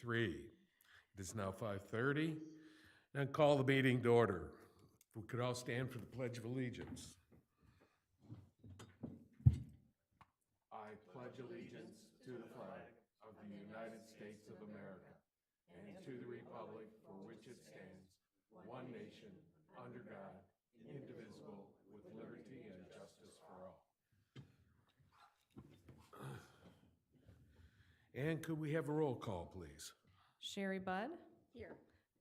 2023. It is now 5:30, and I call the meeting to order. If we could all stand for the Pledge of Allegiance. I pledge allegiance to the flag of the United States of America and to the republic for which it stands, one nation, under God, indivisible, with liberty and justice for all. And could we have a roll call, please? Sherry Budd. Here.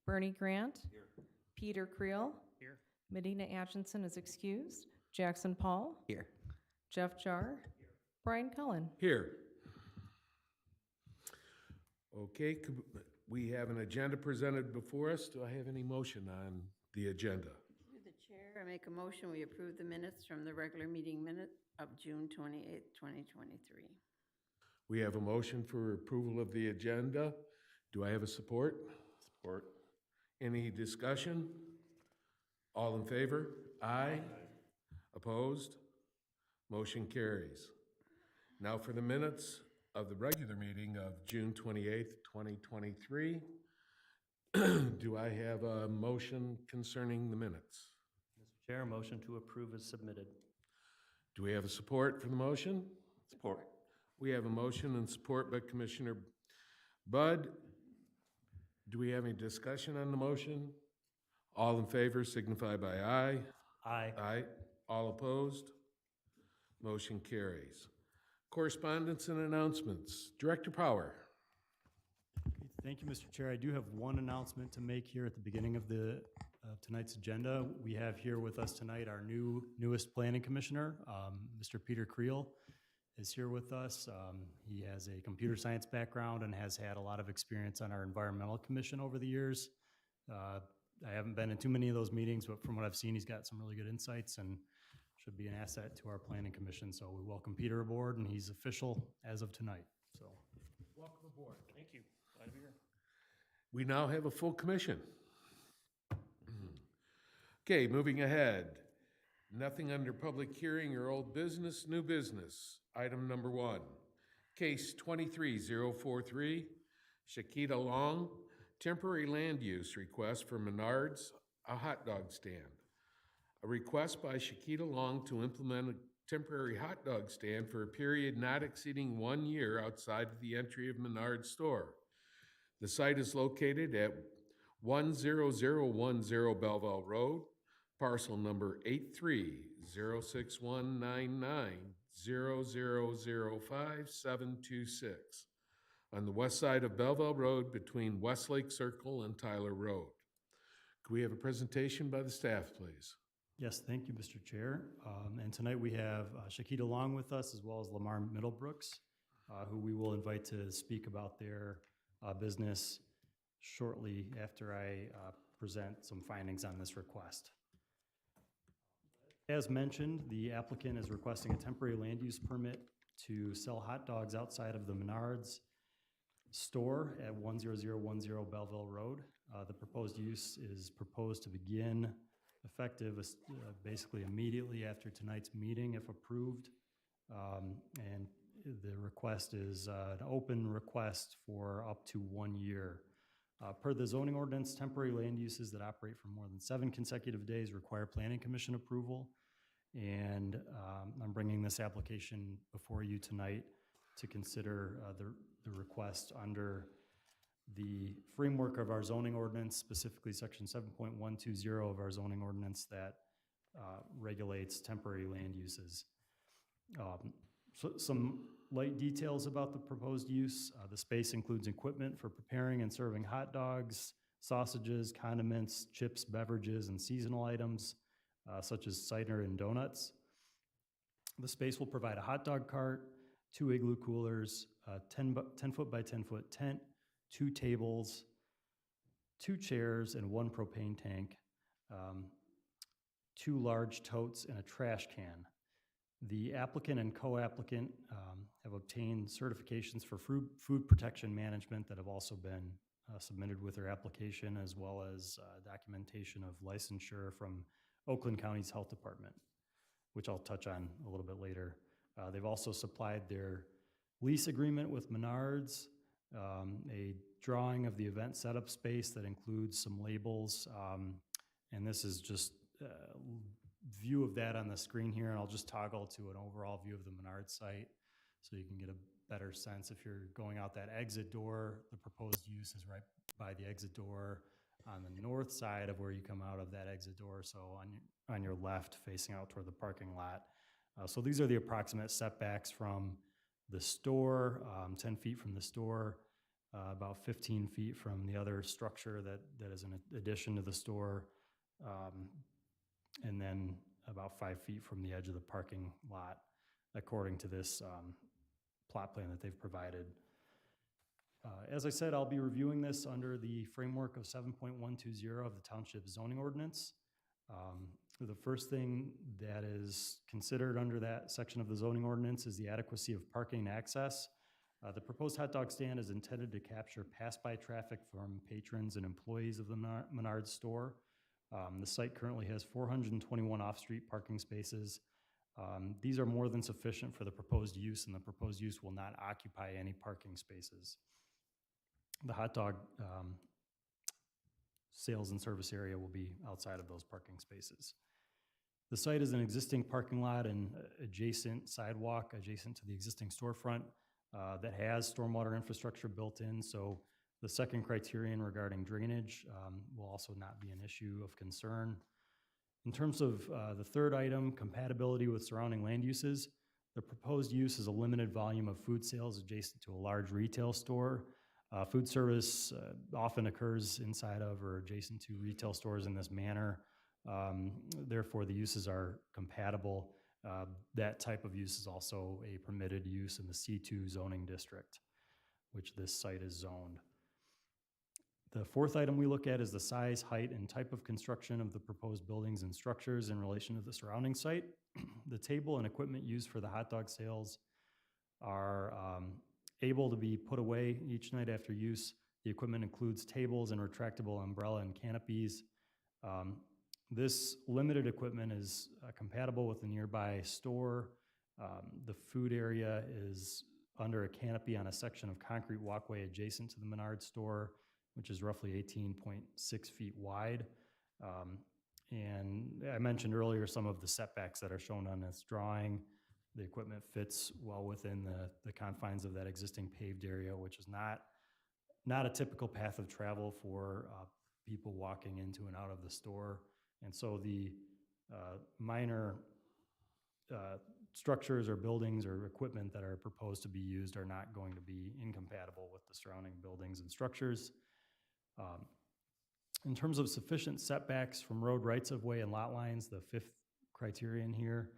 Bernie Grant. Here. Peter Creel. Here. Medina Atchison is excused. Jackson Paul. Here. Jeff Jar. Brian Cullen. Here. Okay, we have an agenda presented before us. Do I have any motion on the agenda? Through the chair, I make a motion, we approve the minutes from the regular meeting minute of June 28th, 2023. We have a motion for approval of the agenda. Do I have a support? Support. Any discussion? All in favor? Aye. Opposed? Motion carries. Now for the minutes of the regular meeting of June 28th, 2023. Do I have a motion concerning the minutes? Mr. Chair, a motion to approve is submitted. Do we have a support for the motion? Support. We have a motion and support by Commissioner Budd. Do we have any discussion on the motion? All in favor signify by aye. Aye. Aye. All opposed? Motion carries. Correspondence and announcements. Director Power. Thank you, Mr. Chair. I do have one announcement to make here at the beginning of tonight's agenda. We have here with us tonight our newest planning commissioner, Mr. Peter Creel is here with us. He has a computer science background and has had a lot of experience on our environmental commission over the years. I haven't been in too many of those meetings, but from what I've seen, he's got some really good insights and should be an asset to our planning commission. So we welcome Peter aboard, and he's official as of tonight. So Welcome aboard. Thank you. Glad to be here. We now have a full commission. Okay, moving ahead. Nothing under public hearing or old business, new business. Item number 1, case 23043, Shakita Long, temporary land use request for Menards, a hot dog stand. A request by Shakita Long to implement a temporary hot dog stand for a period not exceeding 1 year outside of the entry of Menards store. The site is located at 10010 Belleville Road, parcel number 83-06199-0005726, on the west side of Belleville Road between Westlake Circle and Tyler Road. Could we have a presentation by the staff, please? yes, thank you, Mr. Chair. And tonight we have Shakita Long with us, as well as Lamar Middlebrooks, who we will invite to speak about their business shortly after I present some findings on this request. As mentioned, the applicant is requesting a temporary land use permit to sell hot dogs outside of the Menards store at 10010 Belleville Road. The proposed use is proposed to begin effective basically immediately after tonight's meeting, if approved. And the request is an open request for up to 1 year. Per the zoning ordinance, temporary land uses that operate for more than 7 consecutive days require planning commission approval. And I'm bringing this application before you tonight to consider the request under the framework of our zoning ordinance, specifically section 7.120 of our zoning ordinance that regulates temporary land uses. So some light details about the proposed use. The space includes equipment for preparing and serving hot dogs, sausages, condiments, chips, beverages, and seasonal items, such as cider and donuts. The space will provide a hot dog cart, 2 igloo coolers, a 10-foot by 10-foot tent, 2 tables, 2 chairs, and 1 propane tank, 2 large totes, and a trash can. The applicant and co-applicant have obtained certifications for food protection management that have also been submitted with their application, as well as documentation of licensure from Oakland County's Health Department, which I'll touch on a little bit later. They've also supplied their lease agreement with Menards, a drawing of the event setup space that includes some labels. And this is just a view of that on the screen here, and I'll just toggle to an overall view of the Menards site so you can get a better sense. If you're going out that exit door, the proposed use is right by the exit door on the north side of where you come out of that exit door, so on your left, facing out toward the parking lot. So these are the approximate setbacks from the store, 10 feet from the store, about 15 feet from the other structure that is an addition to the store, and then about 5 feet from the edge of the parking lot, according to this plot plan that they've provided. As I said, I'll be reviewing this under the framework of 7.120 of the Township Zoning Ordinance. The first thing that is considered under that section of the zoning ordinance is the adequacy of parking and access. The proposed hot dog stand is intended to capture pass-by traffic from patrons and employees of the Menards store. The site currently has 421 off-street parking spaces. These are more than sufficient for the proposed use, and the proposed use will not occupy any parking spaces. The hot dog sales and service area will be outside of those parking spaces. The site is an existing parking lot and adjacent sidewalk adjacent to the existing storefront that has stormwater infrastructure built in. So the second criterion regarding drainage will also not be an issue of concern. In terms of the third item, compatibility with surrounding land uses, the proposed use is a limited volume of food sales adjacent to a large retail store. Food service often occurs inside of or adjacent to retail stores in this manner. Therefore, the uses are compatible. That type of use is also a permitted use in the C2 zoning district, which this site is zoned. The fourth item we look at is the size, height, and type of construction of the proposed buildings and structures in relation to the surrounding site. The table and equipment used for the hot dog sales are able to be put away each night after use. The equipment includes tables and retractable umbrella and canopies. This limited equipment is compatible with the nearby store. The food area is under a canopy on a section of concrete walkway adjacent to the Menards store, which is roughly 18.6 feet wide. And I mentioned earlier some of the setbacks that are shown on this drawing. The equipment fits well within the confines of that existing paved area, which is not a typical path of travel for people walking into and out of the store. And so the minor structures or buildings or equipment that are proposed to be used are not going to be incompatible with the surrounding buildings and structures. In terms of sufficient setbacks from road rights-of-way and lot lines, the fifth criterion here,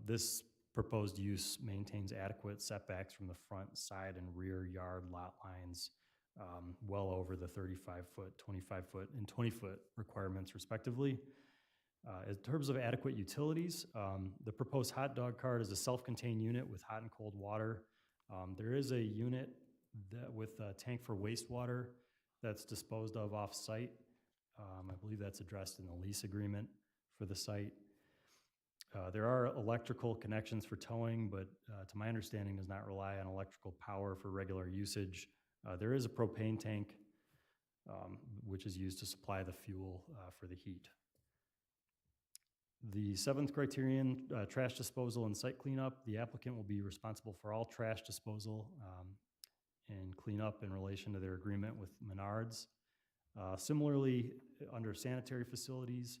this proposed use maintains adequate setbacks from the front, side, and rear yard lot lines, well over the 35-foot, 25-foot, and 20-foot requirements respectively. In terms of adequate utilities, the proposed hot dog cart is a self-contained unit with hot and cold water. There is a unit with a tank for wastewater that's disposed of off-site. I believe that's addressed in the lease agreement for the site. There are electrical connections for towing, but to my understanding does not rely on electrical power for regular usage. There is a propane tank, which is used to supply the fuel for the heat. The seventh criterion, trash disposal and site cleanup. The applicant will be responsible for all trash disposal and cleanup in relation to their agreement with Menards. Similarly, under sanitary facilities,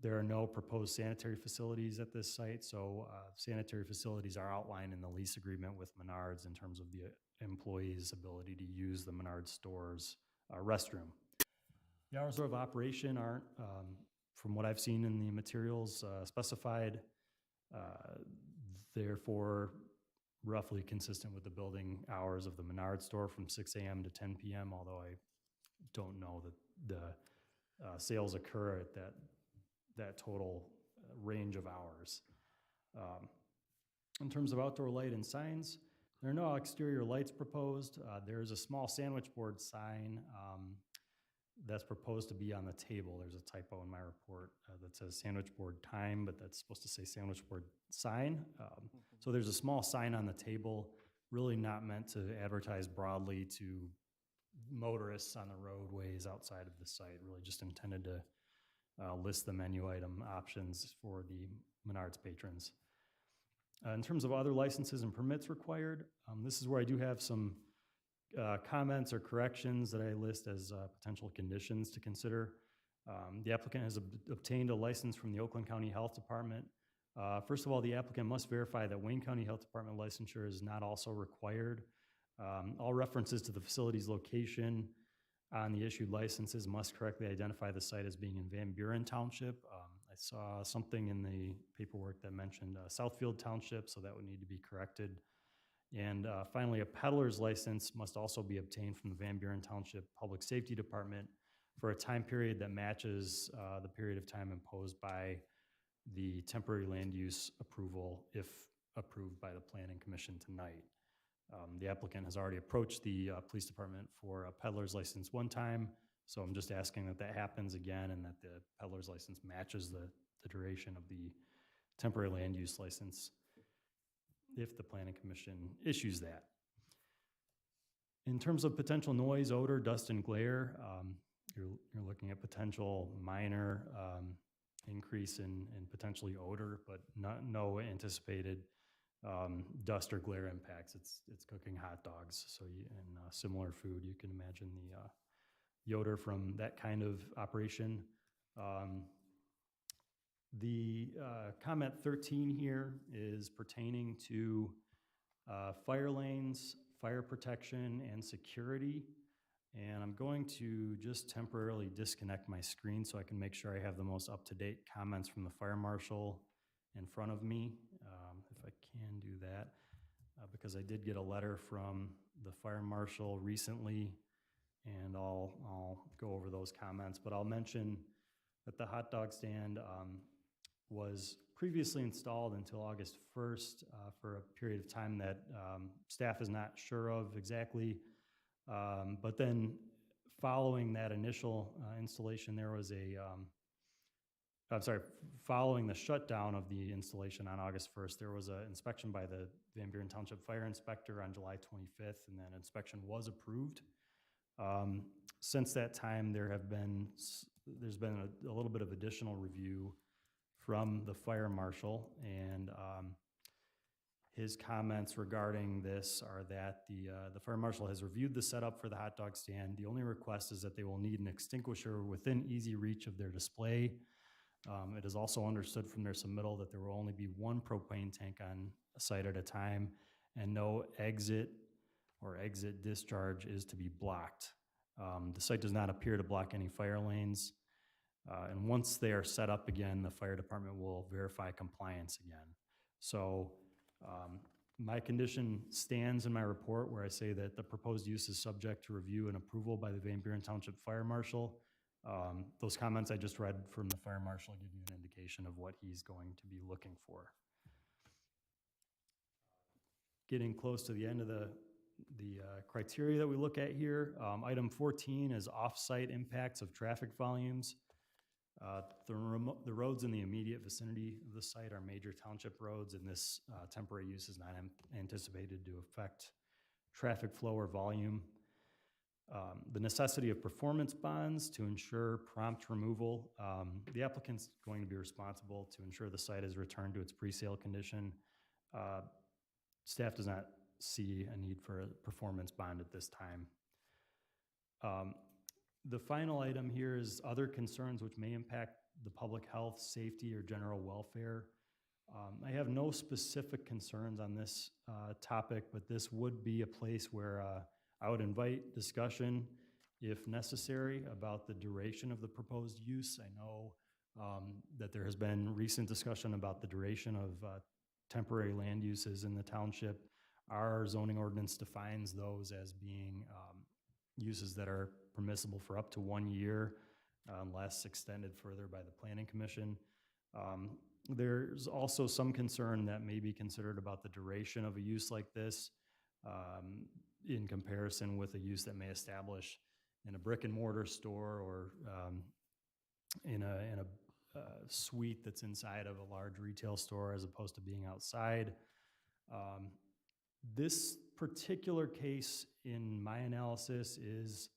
there are no proposed sanitary facilities at this site, so sanitary facilities are outlined in the lease agreement with Menards in terms of the employees' ability to use the Menards store's restroom. The hours of operation aren't, from what I've seen in the materials, specified, therefore roughly consistent with the building hours of the Menards store from 6 a.m. to 10 p.m., although I don't know that the sales occur at that total range of hours. In terms of outdoor light and signs, there are no exterior lights proposed. There is a small sandwich board sign that's proposed to be on the table. There's a typo in my report that says sandwich board time, but that's supposed to say sandwich board sign. So there's a small sign on the table really not meant to advertise broadly to motorists on the roadways outside of the site, really just intended to list the menu item options for the Menards patrons. In terms of other licenses and permits required, this is where I do have some comments or corrections that I list as potential conditions to consider. The applicant has obtained a license from the Oakland County Health Department. First of all, the applicant must verify that Wayne County Health Department licensure is not also required. All references to the facility's location on the issued licenses must correctly identify the site as being in Van Buren Township. I saw something in the paperwork that mentioned Southfield Township, so that would need to be corrected. And finally, a peddler's license must also be obtained from the Van Buren Township Public Safety Department for a time period that matches the period of time imposed by the temporary land use approval if approved by the Planning Commission tonight. The applicant has already approached the police department for a peddler's license one time, so I'm just asking that that happens again and that the peddler's license matches the duration of the temporary land use license if the Planning Commission issues that. In terms of potential noise, odor, dust, and glare, you're looking at potential minor increase in potentially odor, but no anticipated dust or glare impacts. It's cooking hot dogs, so and similar food. You can imagine the odor from that kind of operation. The comment 13 here is pertaining to fire lanes, fire protection, and security. And I'm going to just temporarily disconnect my screen so I can make sure I have the most up-to-date comments from the fire marshal in front of me, if I can do that, because I did get a letter from the fire marshal recently, and I'll go over those comments. But I'll mention that the hot dog stand was previously installed until August 1st for a period of time that staff is not sure of exactly. But then following that initial installation, there was following the shutdown of the installation on August 1st, there was an inspection by the Van Buren Township Fire Inspector on July 25th, and that inspection was approved. Since that time, there's been a little bit of additional review from the fire marshal, and his comments regarding this are that the fire marshal has reviewed the setup for the hot dog stand. The only request is that they will need an extinguisher within easy reach of their display. It is also understood from their submittal that there will only be one propane tank on a site at a time, and no exit or exit discharge is to be blocked. The site does not appear to block any fire lanes. And once they are set up again, the fire department will verify compliance again. So my condition stands in my report where I say that the proposed use is subject to review and approval by the Van Buren Township Fire Marshal. Those comments I just read from the fire marshal give you an indication of what he's going to be looking for. Getting close to the end of the criteria that we look at here, item 14 is off-site impacts of traffic volumes. The roads in the immediate vicinity of the site are major township roads, and this temporary use is not anticipated to affect traffic flow or volume. The necessity of performance bonds to ensure prompt removal. The applicant's going to be responsible to ensure the site is returned to its pre-sale condition. Staff does not see a need for a performance bond at this time. The final item here is other concerns which may impact the public health, safety, or general welfare. I have no specific concerns on this topic, but this would be a place where I would invite discussion, if necessary, about the duration of the proposed use. I know that there has been recent discussion about the duration of temporary land uses in the township. Our zoning ordinance defines those as being uses that are permissible for up to 1 year, unless extended further by the Planning Commission. There's also some concern that may be considered about the duration of a use like this in comparison with a use that may establish in a brick and mortar store or in a suite that's inside of a large retail store as opposed to being outside. This particular case in my analysis is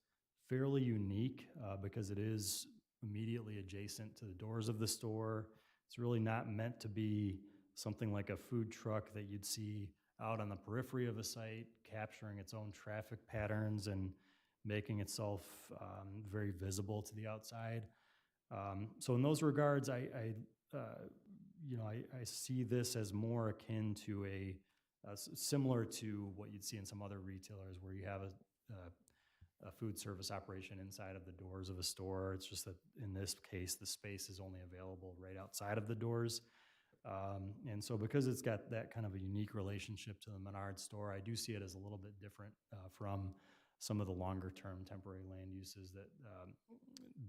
fairly unique because it is immediately adjacent to the doors of the store. It's really not meant to be something like a food truck that you'd see out on the periphery of a site, capturing its own traffic patterns and making itself very visible to the outside. So in those regards, I see this as more akin to similar to what you'd see in some other retailers where you have a food service operation inside of the doors of a store. It's just that in this case, the space is only available right outside of the doors. And so because it's got that kind of a unique relationship to the Menards store, I do see it as a little bit different from some of the longer term temporary land uses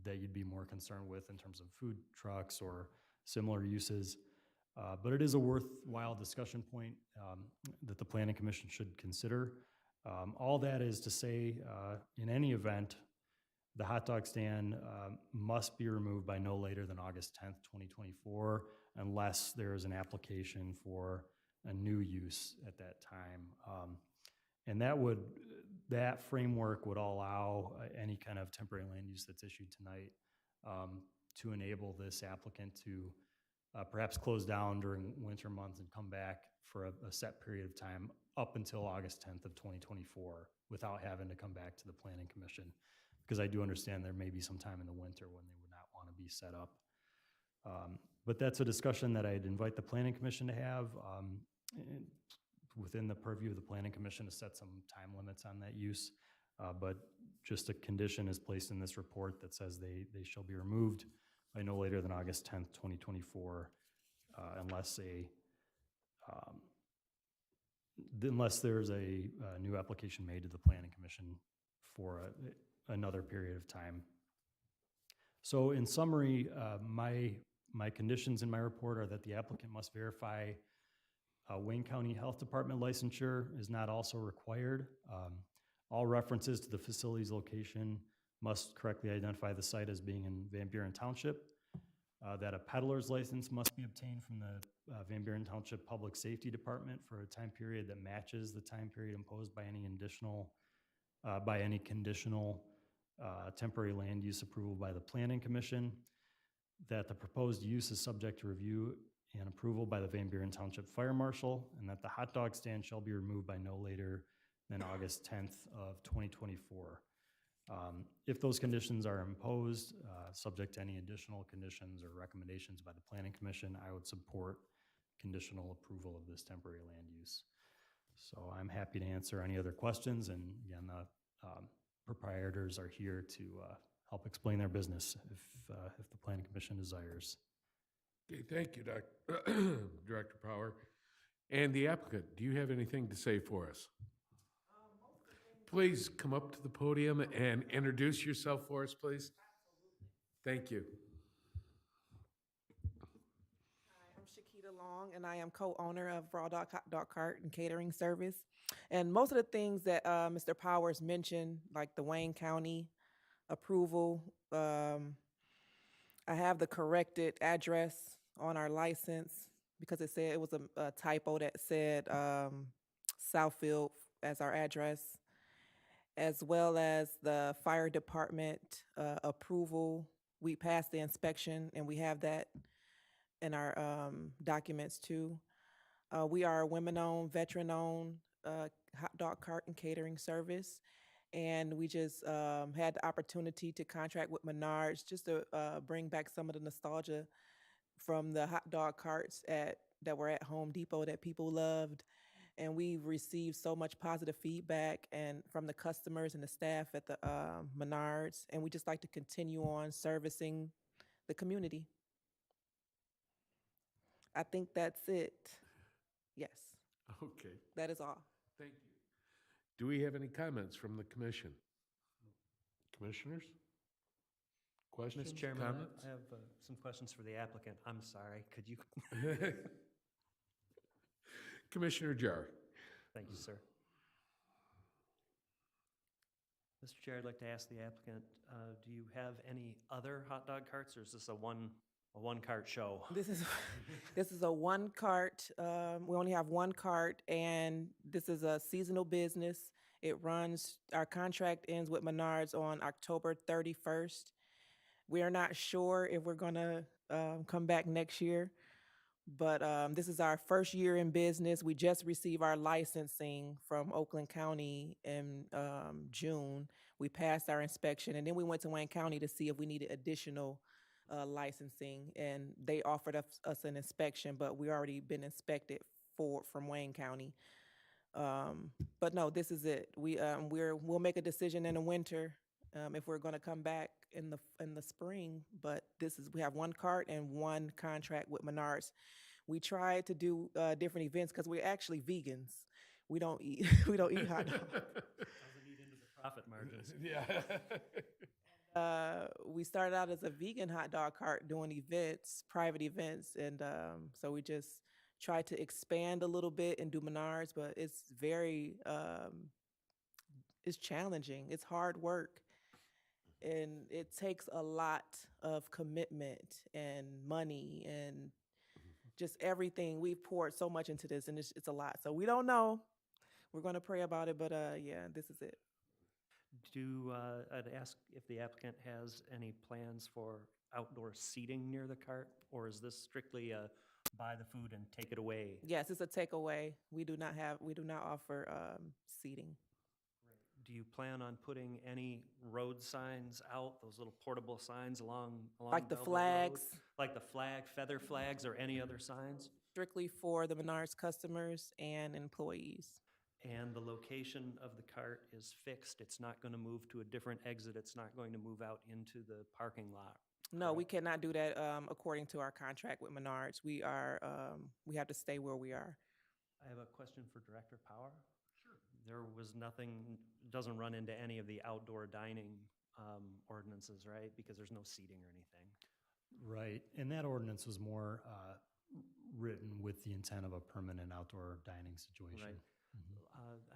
that you'd be more concerned with in terms of food trucks or similar uses. But it is a worthwhile discussion point that the Planning Commission should consider. All that is to say, in any event, the hot dog stand must be removed by no later than August 10th, 2024, unless there is an application for a new use at that time. And that framework would allow any kind of temporary land use that's issued tonight to enable this applicant to perhaps close down during winter months and come back for a set period of time up until August 10th of 2024 without having to come back to the Planning Commission. Because I do understand there may be some time in the winter when they would not want to be set up. But that's a discussion that I'd invite the Planning Commission to have within the purview of the Planning Commission to set some time limits on that use. But just a condition is placed in this report that says they shall be removed by no later than August 10th, 2024, unless there's a new application made to the Planning Commission for another period of time. So in summary, my conditions in my report are that the applicant must verify Wayne County Health Department licensure is not also required. All references to the facility's location must correctly identify the site as being in Van Buren Township. That a peddler's license must be obtained from the Van Buren Township Public Safety Department for a time period that matches the time period imposed by any conditional temporary land use approval by the Planning Commission. That the proposed use is subject to review and approval by the Van Buren Township Fire Marshal, and that the hot dog stand shall be removed by no later than August 10th of 2024. If those conditions are imposed, subject to any additional conditions or recommendations by the Planning Commission, I would support conditional approval of this temporary land use. So I'm happy to answer any other questions, and again, the proprietors are here to help explain their business if the Planning Commission desires. Okay, thank you, Director Power. And the applicant, do you have anything to say for us? Please come up to the podium and introduce yourself for us, please. Thank you. Hi, I'm Shakita Long, and I am co-owner of Raw Dog Hot Dog Cart and Catering Service. And most of the things that Mr. Powers mentioned, like the Wayne County approval, I have the corrected address on our license because it said it was a typo that said Southfield as our address, as well as the fire department approval. We passed the inspection, and we have that in our documents too. We are a women-owned, veteran-owned hot dog cart and catering service, and we just had the opportunity to contract with Menards just to bring back some of the nostalgia from the hot dog carts that were at Home Depot that people loved. And we've received so much positive feedback and from the customers and the staff at the Menards, and we just like to continue on servicing the community. I think that's it. Yes, Okay, that is all. thank you. Do we have any comments from the commission? Commissioners? Questions, Mr. Chairman, comments? I have some questions for the applicant. I'm sorry, could you? Commissioner Jar. Thank you, sir. Mr. Chair, I'd like to ask the applicant, do you have any other hot dog carts, or is this a one A one-cart show. This is, this is a one cart, we only have one cart, and this is a seasonal business. It runs, our contract ends with Menards on October 31st. We are not sure if we're gonna, come back next year, but, this is our first year in business. We just received our licensing from Oakland County in, June. We passed our inspection, and then we went to Wayne County to see if we needed additional licensing, and they offered us an inspection, but we already been inspected from Wayne County. But no, this is it. We'll make a decision in the winter if we're going to come back in the spring. But we have one cart and one contract with Menards. We tried to do different events because we're actually vegans. We don't eat we don't eat hot dogs. Doesn't eat into the profit margins. Yeah. We started out as a vegan hot dog cart doing events, private events, and so we just tried to expand a little bit and do Menards, but it's very, it's challenging. It's hard work, and it takes a lot of commitment and money and just everything. We've poured so much into this, and it's a lot. So we don't know. We're going to pray about it, but yeah, this is it. I'd ask if the applicant has any plans for outdoor seating near the cart, or is this strictly a buy the food and take it away? Yes, it's a takeaway. We do not offer seating. Do you plan on putting any road signs out, those little portable signs along Like the Belleville Road? flags, Like the feather flags, or any other signs? strictly for the Menards customers and employees. And the location of the cart is fixed? It's not going to move to a different exit? It's not going to move out into the parking lot? No, we cannot do that according to our contract with Menards. We have to stay where we are. I have a question for Director Power. Sure. There was nothing, doesn't run into any of the outdoor dining ordinances, right? Because there's no seating or anything. Right, and that ordinance was more written with the intent of a permanent outdoor dining situation. Right.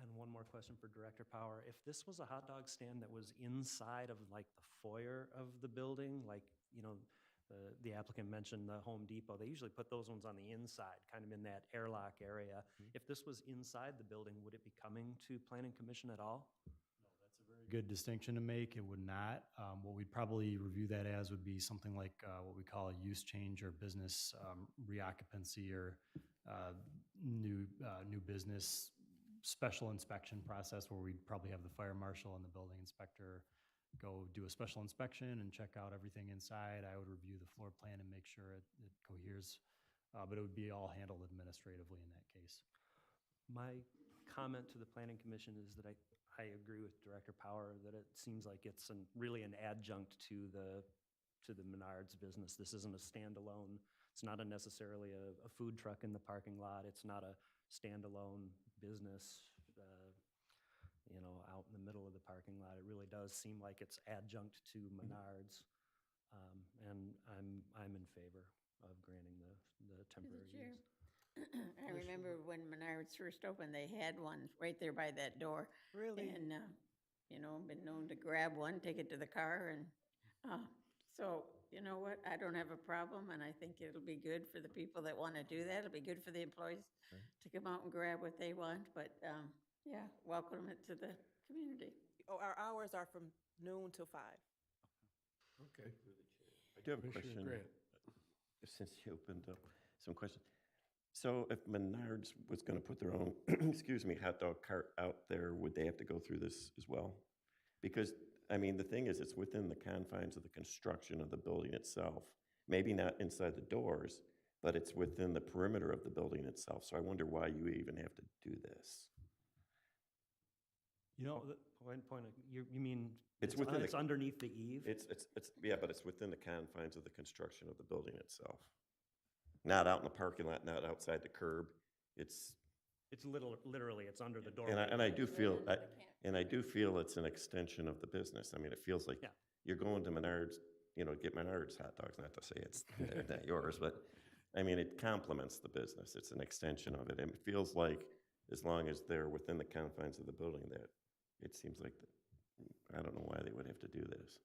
And one more question for Director Power. If this was a hot dog stand that was inside of like the foyer of the building, like, you know, the applicant mentioned the Home Depot, they usually put those ones on the inside, kind of in that airlock area. If this was inside the building, would it be coming to Planning Commission at all? Good distinction to make. It would not. What we'd probably review that as would be something like what we call a use change or business reoccupancy or new business special inspection process, where we'd probably have the fire marshal and the building inspector go do a special inspection and check out everything inside. I would review the floor plan and make sure it coheres, but it would be all handled administratively in that case. My comment to the Planning Commission is that I agree with Director Power that it seems like it's really an adjunct to the Menards business. This isn't a standalone. It's not necessarily a food truck in the parking lot. It's not a standalone business, out in the middle of the parking lot. It really does seem like it's adjunct to Menards, and I'm in favor of granting the temporary Chair. use. I remember when Menards first opened, they had one right there by that door. Really? And, been known to grab one, take it to the car, and, so, you know what, I don't have a problem, and I think it'll be good for the people that want to do that. It'll be good for the employees to come out and grab what they want, but, yeah, welcome it to the community. Oh, our hours are from noon till 5. Okay. I do have a Commissioner question, Grant. since you opened up some questions. So if Menards was going to put their own, excuse me, hot dog cart out there, would they have to go through this as well? Because, I mean, the thing is, it's within the confines of the construction of the building itself. Maybe not inside the doors, but it's within the perimeter of the building itself. So I wonder why you even have to do this. You know, You mean It's within it's the- underneath the eave? Yeah, but it's within the confines of the construction of the building itself. Not out in the parking lot, not outside the curb. It's, Literally, it's under the doorway. and I do feel, it's an extension of the business. I mean, it feels like Yeah. you're going to Menards, get Menards hot dogs, not to say they're not yours, but I mean, it complements the business. It's an extension of it. And it feels like as long as they're within the confines of the building, that it seems like, I don't know why they would have to do this.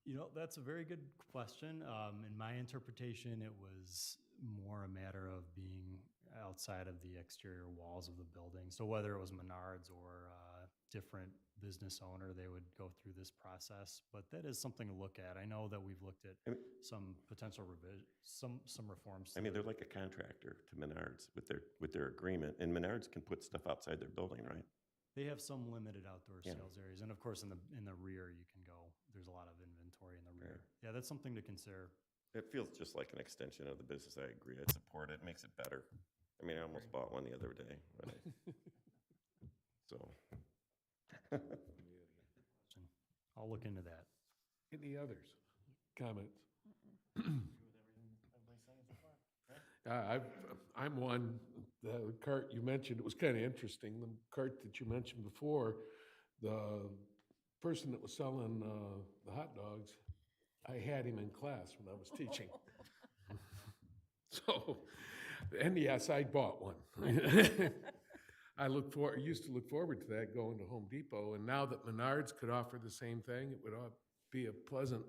You know, that's a very good question. In my interpretation, it was more a matter of being outside of the exterior walls of the building. So whether it was Menards or a different business owner, they would go through this process. But that is something to look at. I know that we've looked at I mean- some potential some reforms. I mean, they're like a contractor to Menards with their agreement, and Menards can put stuff outside their building, right? They have some limited outdoor Yeah. sales areas, and of course, in the rear, you can go. There's a lot of inventory in the rear. Yeah, that's something to consider. It feels just like an extension of the business. I agree. I support it. It makes it better. I mean, I almost bought one the other day, but so. I'll look into that. Any others? Comments? I'm one, the cart you mentioned, it was kind of interesting, the cart that you mentioned before, the person that was selling the hot dogs, I had him in class when I was teaching. So, and yes, I bought one. Used to look forward to that going to Home Depot, and now that Menards could offer the same thing, it would be a pleasant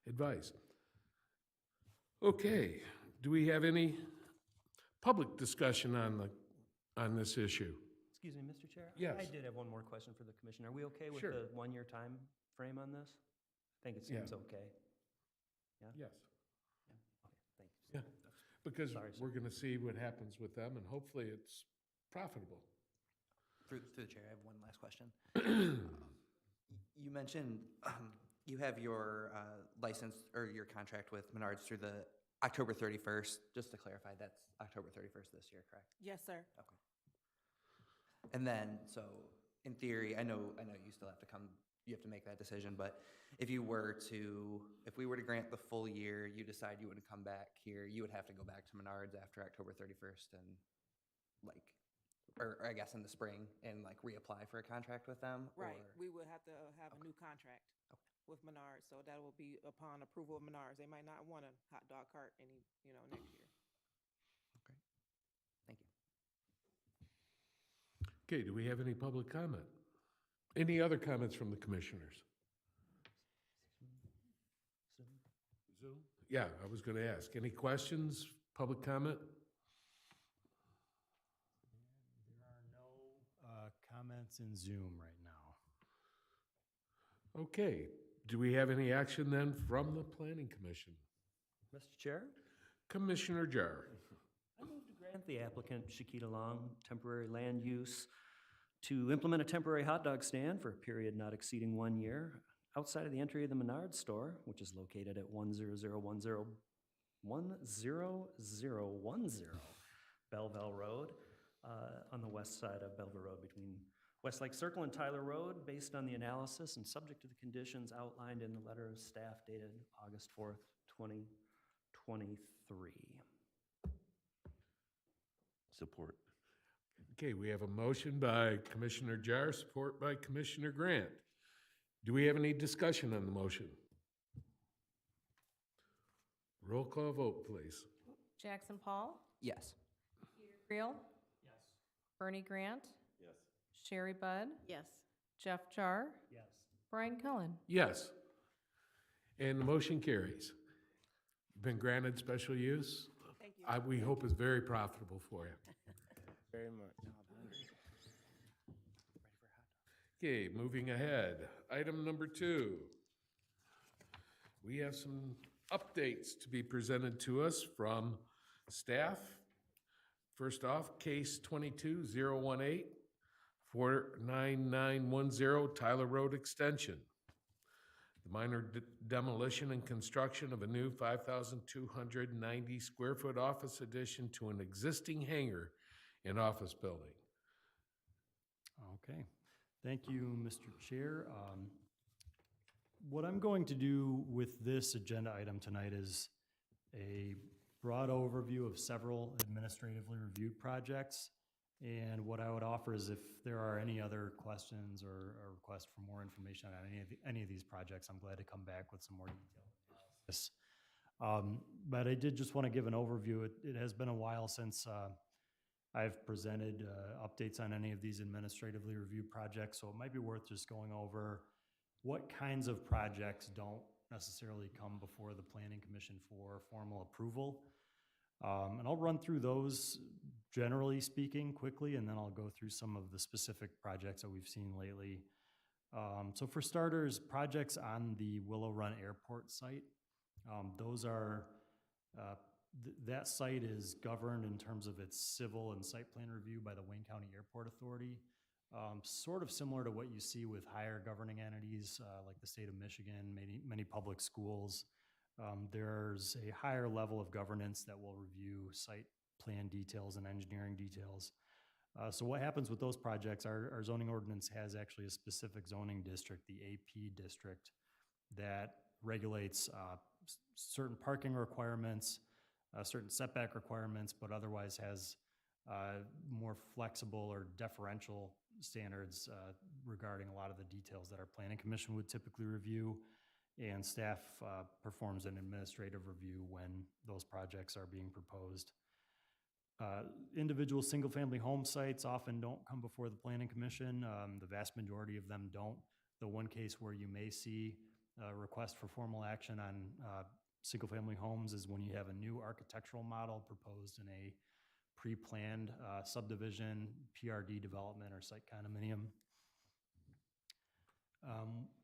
advice. Okay, do we have any public discussion on this issue? Excuse me, Mr. Chair? Yes. I did have one more question for the commission. Are we okay with Sure. the one-year time frame on this? I think it seems Yeah. okay. Yes. Okay, thank you. Yeah, because Sorry, sir. we're gonna see what happens with them, and hopefully it's profitable. Through the chair, I have one last question. You mentioned you have your license or your contract with Menards through the October 31st. Just to clarify, that's October 31st this year, correct? Yes, sir. Okay. And then, so in theory, I know you still have to you have to make that decision, but if we were to grant the full year, you decide you wouldn't come back here, you would have to go back to Menards after October 31st and or I guess in the spring and reapply for a contract with them? Right. or- We would have to have a new contract with Menards, so that will be upon approval of Menards. They might not want a hot dog cart next year. Thank you. Okay, do we have any public comment? Any other comments from the commissioners? Zoom? Yeah, I was gonna ask, any questions, public comment? There are no comments in Zoom right now. Okay, do we have any action then from the planning commission? Mr. Chair? Commissioner Jar. I move to grant the applicant Shakita Long temporary land use to implement a temporary hot dog stand for a period not exceeding 1 year outside of the entry of the Menards store, which is located at 10010 Belleville Road, on the west side of Belleville Road between Westlake Circle and Tyler Road, based on the analysis and subject to the conditions outlined in the letter of staff dated August 4th, 2023. Support. Okay, we have a motion by Commissioner Jar, support by Commissioner Grant. Do we have any discussion on the motion? Roll call vote, please. Jackson Paul, Yes. Creel. Yes. Bernie Grant, Yes. Sherry Budd, Yes. Jeff Jar, Yes. Brian Cullen. Yes. And the motion carries. Been granted special use. Thank you. We hope it's very profitable for you. Very much. Okay, moving ahead. Item number 2. We have some updates to be presented to us from staff. First off, case 22-018, 49910 Tyler Road Extension. The minor demolition and construction of a new 5,290 square foot office addition to an existing hangar and office building. Okay, thank you, Mr. Chair. What I'm going to do with this agenda item tonight is a broad overview of several administratively reviewed projects. And what I would offer is if there are any other questions or requests for more information on any of these projects, I'm glad to come back with some more detailed analysis. But I did just want to give an overview. It has been a while since I've presented updates on any of these administratively reviewed projects, so it might be worth just going over what kinds of projects don't necessarily come before the Planning Commission for formal approval. And I'll run through those, generally speaking, quickly, and then I'll go through some of the specific projects that we've seen lately. So for starters, projects on the Willow Run Airport site, those are, that site is governed in terms of its civil and site plan review by the Wayne County Airport Authority. Sort of similar to what you see with higher governing entities like the state of Michigan, many public schools. There's a higher level of governance that will review site plan details and engineering details. So what happens with those projects, our zoning ordinance has actually a specific zoning district, the AP district, that regulates certain parking requirements, certain setback requirements, but otherwise has more flexible or deferential standards regarding a lot of the details that our planning commission would typically review, and staff performs an administrative review when those projects are being proposed. Individual single-family home sites often don't come before the planning commission. The vast majority of them don't. The one case where you may see a request for formal action on single-family homes is when you have a new architectural model proposed in a pre-planned subdivision, PRD development, or site condominium.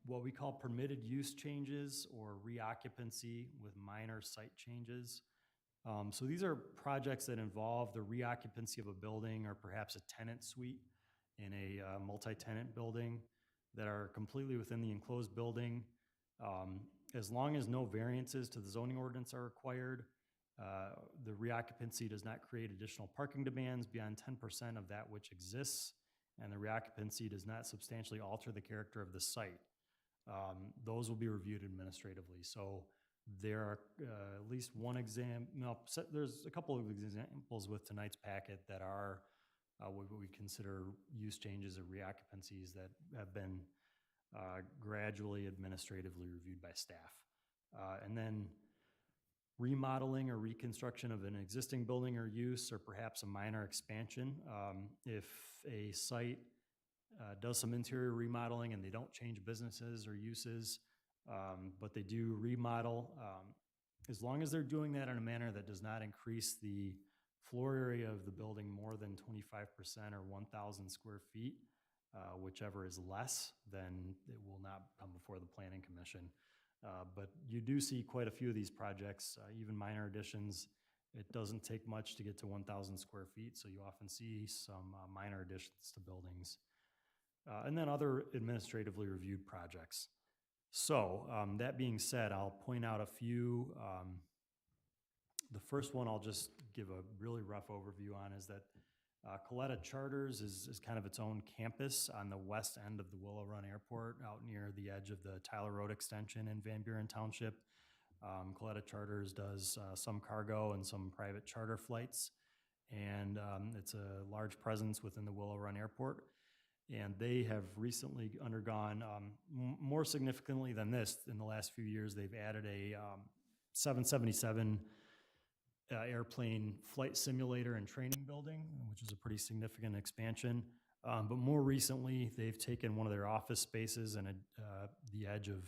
What we call permitted use changes or reoccupancy with minor site changes. So these are projects that involve the reoccupancy of a building or perhaps a tenant suite in a multi-tenant building that are completely within the enclosed building. As long as no variances to the zoning ordinance are required, the reoccupancy does not create additional parking demands beyond 10% of that which exists, and the reoccupancy does not substantially alter the character of the site. Those will be reviewed administratively. So there are at least one there's a couple of examples with tonight's packet that are what we consider use changes or reoccupancies that have been gradually administratively reviewed by staff. And then remodeling or reconstruction of an existing building or use, or perhaps a minor expansion. If a site does some interior remodeling and they don't change businesses or uses, but they do remodel, as long as they're doing that in a manner that does not increase the floor area of the building more than 25% or 1,000 square feet, whichever is less, then it will not come before the Planning Commission. But you do see quite a few of these projects, even minor additions. It doesn't take much to get to 1,000 square feet, so you often see some minor additions to buildings. And then other administratively reviewed projects. So that being said, I'll point out a few. The first one I'll just give a really rough overview on is that Coletta Charters is kind of its own campus on the west end of the Willow Run Airport, out near the edge of the Tyler Road extension in Van Buren Township. Coletta Charters does some cargo and some private charter flights, and it's a large presence within the Willow Run Airport. And they have recently undergone, more significantly than this, in the last few years, they've added a 777 airplane flight simulator and training building, which is a pretty significant expansion. But more recently, they've taken one of their office spaces and the edge of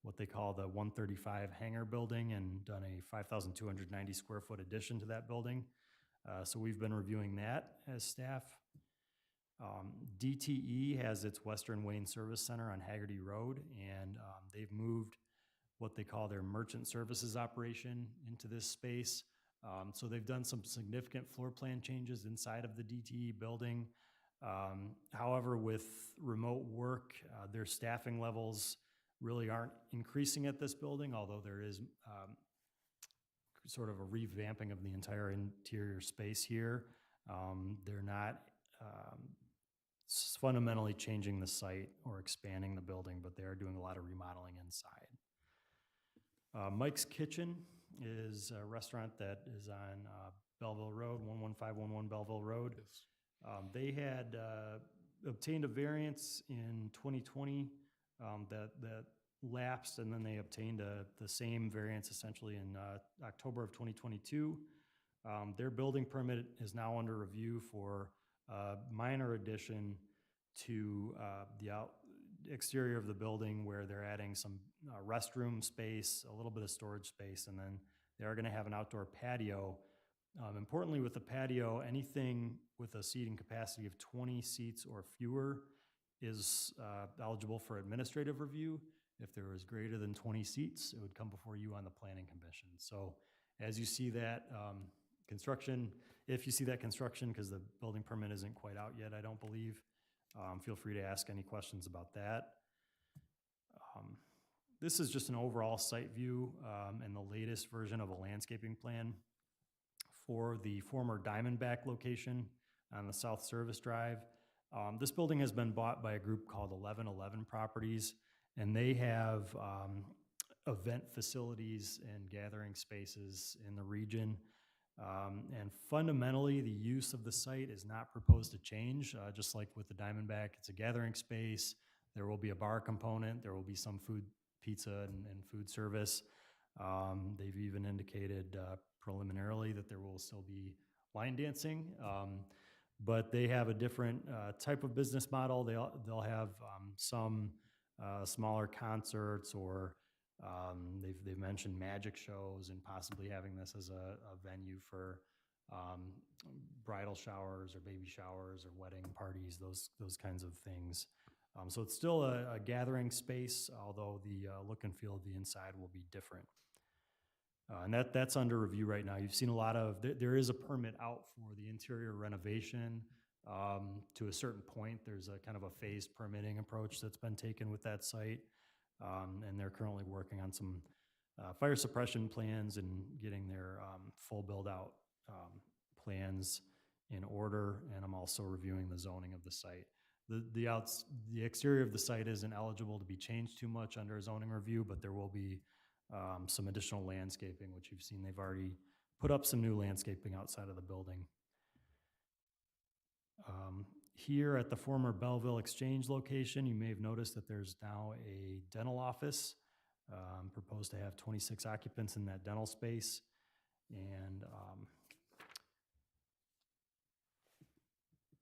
what they call the 135 hangar building and done a 5,290 square foot addition to that building. So we've been reviewing that as staff. DTE has its Western Wayne Service Center on Haggerty Road, and they've moved what they call their merchant services operation into this space. So they've done some significant floor plan changes inside of the DTE building. However, with remote work, their staffing levels really aren't increasing at this building, although there is sort of a revamping of the entire interior space here. They're not fundamentally changing the site or expanding the building, but they are doing a lot of remodeling inside. Mike's Kitchen is a restaurant that is on Belleville Road, 11511 Belleville Road. Yes. They had obtained a variance in 2020 that lapsed, and then they obtained the same variance essentially in October of 2022. Their building permit is now under review for minor addition to exterior of the building where they're adding some restroom space, a little bit of storage space, and then they are going to have an outdoor patio. Importantly, with the patio, anything with a seating capacity of 20 seats or fewer is eligible for administrative review. If there was greater than 20 seats, it would come before you on the planning commission. So as you see that construction, if you see that construction, because the building permit isn't quite out yet, I don't believe, feel free to ask any questions about that. This is just an overall site view and the latest version of a landscaping plan for the former Diamondback location on the South Service Drive. This building has been bought by a group called 1111 Properties, and they have event facilities and gathering spaces in the region. And fundamentally, the use of the site is not proposed to change, just like with the Diamondback. It's a gathering space. There will be a bar component. There will be some food, pizza, and food service. They've even indicated preliminarily that there will still be line dancing. But they have a different type of business model. They'll have some smaller concerts, or they've mentioned magic shows and possibly having this as a venue for bridal showers or baby showers or wedding parties, those kinds of things. So it's still a gathering space, although the look and feel of the inside will be different. And that's under review right now. You've seen a lot of, there is a permit out for the interior renovation. To a certain point, there's a kind of a phased permitting approach that's been taken with that site. And they're currently working on some fire suppression plans and getting their full build-out plans in order. And I'm also reviewing the zoning of the site. The exterior of the site isn't eligible to be changed too much under a zoning review, but there will be some additional landscaping, which you've seen. They've already put up some new landscaping outside of the building. Here at the former Belleville Exchange location, you may have noticed that there's now a dental office. Proposed to have 26 occupants in that dental space. And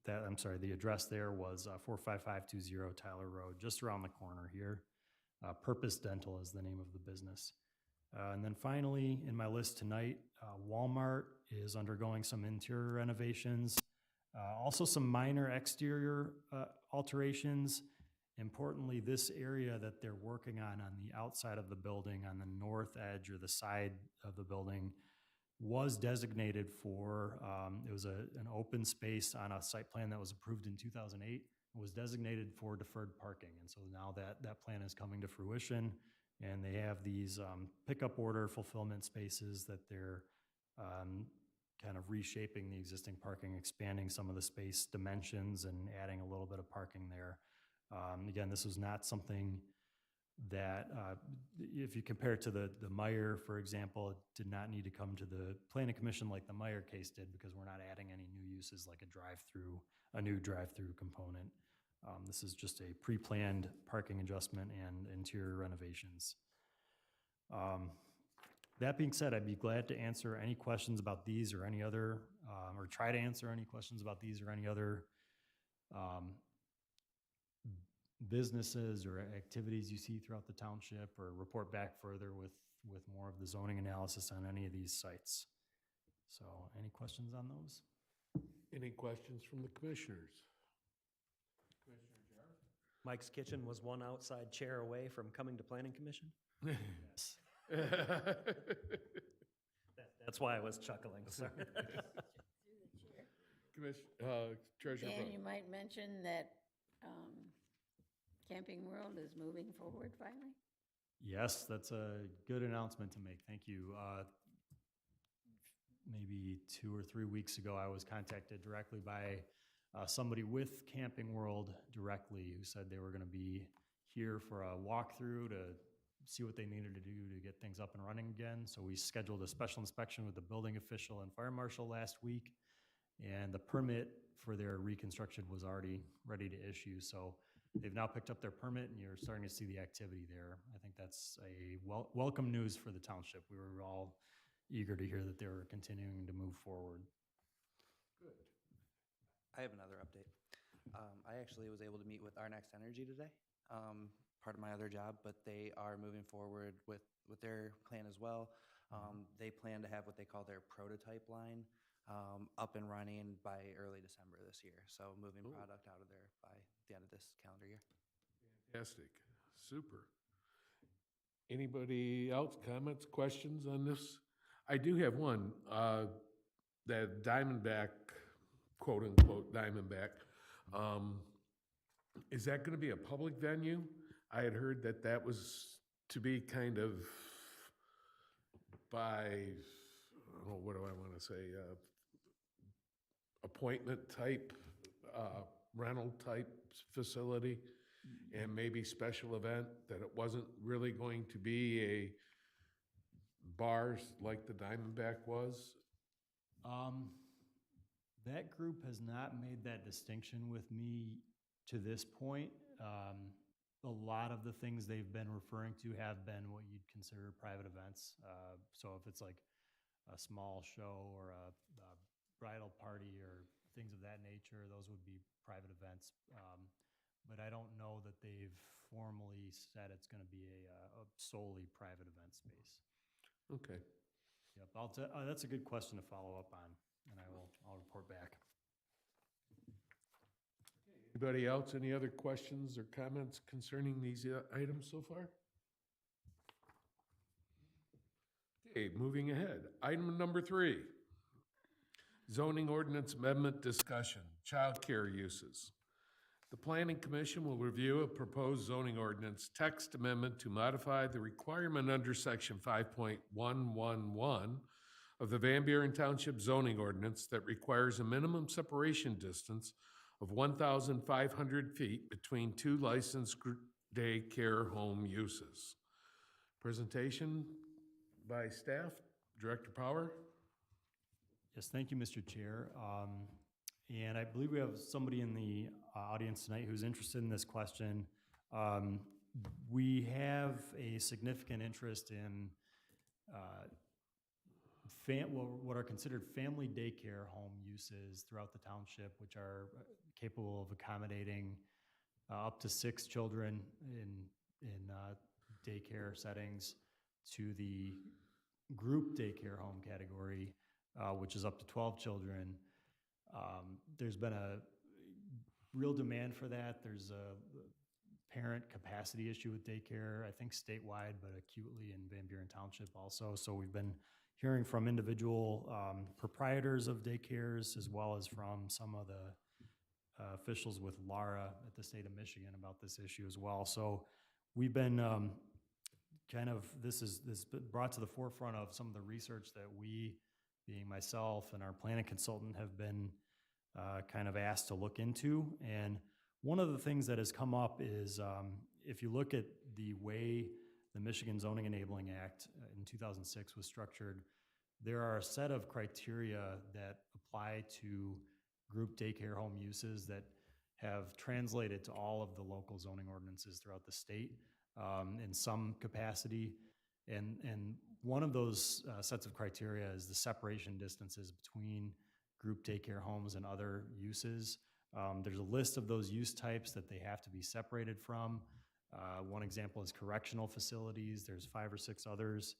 the address there was 45520 Tyler Road, just around the corner here. Purpose Dental is the name of the business. And then finally, in my list tonight, Walmart is undergoing some interior renovations. Also some minor exterior alterations. Importantly, this area that they're working on the outside of the building, on the north edge or the side of the building, was designated for, it was an open space on a site plan that was approved in 2008. It was designated for deferred parking. And so now that plan is coming to fruition, and they have these pickup order fulfillment spaces that they're kind of reshaping the existing parking, expanding some of the space dimensions and adding a little bit of parking there. Again, this was not something that, if you compare it to the Meyer, for example, it did not need to come to the planning commission like the Meyer case did, because we're not adding any new uses like a new drive-through component. This is just a pre-planned parking adjustment and interior renovations. That being said, I'd be glad to answer any questions about these or any other, or try to answer any questions about these or any other businesses or activities you see throughout the township, or report back further with more of the zoning analysis on any of these sites. So any questions on those? Any questions from the commissioners? Mike's Kitchen was one outside chair away from coming to planning commission. Yes. That's why I was chuckling, sorry. Treasurer Dan, Brooke. you might mention that Camping World is moving forward finally? Yes, that's a good announcement to make. Thank you. Maybe 2 or 3 weeks ago, I was contacted directly by somebody with Camping World directly, who said they were going to be here for a walkthrough to see what they needed to do to get things up and running again. So we scheduled a special inspection with the building official and fire marshal last week, and the permit for their reconstruction was already ready to issue. So they've now picked up their permit, and you're starting to see the activity there. I think that's a welcome news for the township. We were all eager to hear that they were continuing to move forward. Good. I have another update. I actually was able to meet with Our Next Energy today. part of my other job, but they are moving forward with their plan as well. They plan to have what they call their prototype line up and running by early December this year. So moving product out of there by the end of this calendar year. Fantastic, super. Anybody else, comments, questions on this? I do have one, that Diamondback, quote-unquote Diamondback, is that gonna be a public venue? I had heard that that was to be kind of by, oh, what do I wanna say, appointment type, rental type facility, and maybe special event, that it wasn't really going to be a bars like the Diamondback was? That group has not made that distinction with me to this point. A lot of the things they've been referring to have been what you'd consider private events. So if it's like a small show or a bridal party or things of that nature, those would be private events. But I don't know that they've formally said it's going to be a solely private event space. Okay. Yep, that's a good question to follow up on, and I'll report back. Anybody else, any other questions or comments concerning these items so far? Okay, moving ahead. Item number 3, zoning ordinance amendment discussion, childcare uses. The Planning Commission will review a proposed zoning ordinance text amendment to modify the requirement under section 5.111 of the Van Buren Township zoning ordinance that requires a minimum separation distance of 1,500 feet between two licensed daycare home uses. Presentation by staff, Director Power. Yes, thank you, Mr. Chair. And I believe we have somebody in the audience tonight who's interested in this question. We have a significant interest in what are considered family daycare home uses throughout the township, which are capable of accommodating up to 6 children in daycare settings, to the group daycare home category, which is up to 12 children. There's been a real demand for that. There's a parent capacity issue with daycare, I think statewide, but acutely in Van Buren Township also. So we've been hearing from individual proprietors of daycares, as well as from some of the officials with LARA at the state of Michigan about this issue as well. So we've been this been brought to the forefront of some of the research that we, being myself and our planning consultant, have been kind of asked to look into. And one of the things that has come up is if you look at the way the Michigan Zoning Enabling Act in 2006 was structured, there are a set of criteria that apply to group daycare home uses that have translated to all of the local zoning ordinances throughout the state in some capacity. And one of those sets of criteria is the separation distances between group daycare homes and other uses. There's a list of those use types that they have to be separated from. One example is correctional facilities. There's 5 or 6 others.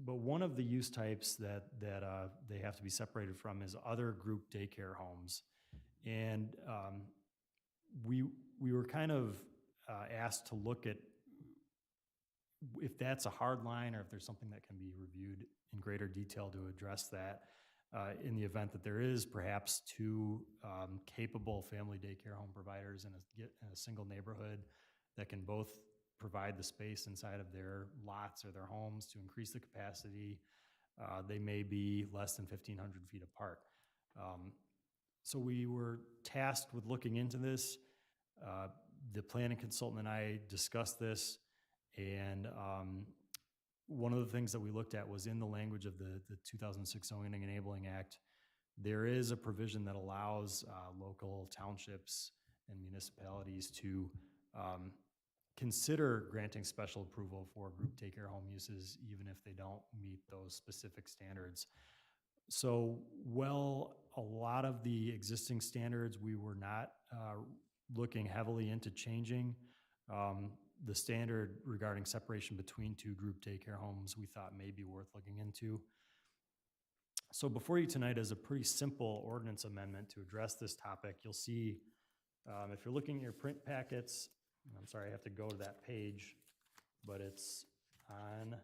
But one of the use types that they have to be separated from is other group daycare homes. And we were kind of asked to look at if that's a hard line or if there's something that can be reviewed in greater detail to address that in the event that there is perhaps 2 capable family daycare home providers in a single neighborhood that can both provide the space inside of their lots or their homes to increase the capacity. They may be less than 1,500 feet apart. So we were tasked with looking into this. The planning consultant and I discussed this, and one of the things that we looked at was in the language of the 2006 Zoning Enabling Act, there is a provision that allows local townships and municipalities to consider granting special approval for group daycare home uses, even if they don't meet those specific standards. So, a lot of the existing standards we were not looking heavily into changing the standard regarding separation between two group daycare homes, we thought may be worth looking into. So before you tonight is a pretty simple ordinance amendment to address this topic. You'll see, if you're looking at your print packets, and I'm sorry, I have to go to that page, but it's on,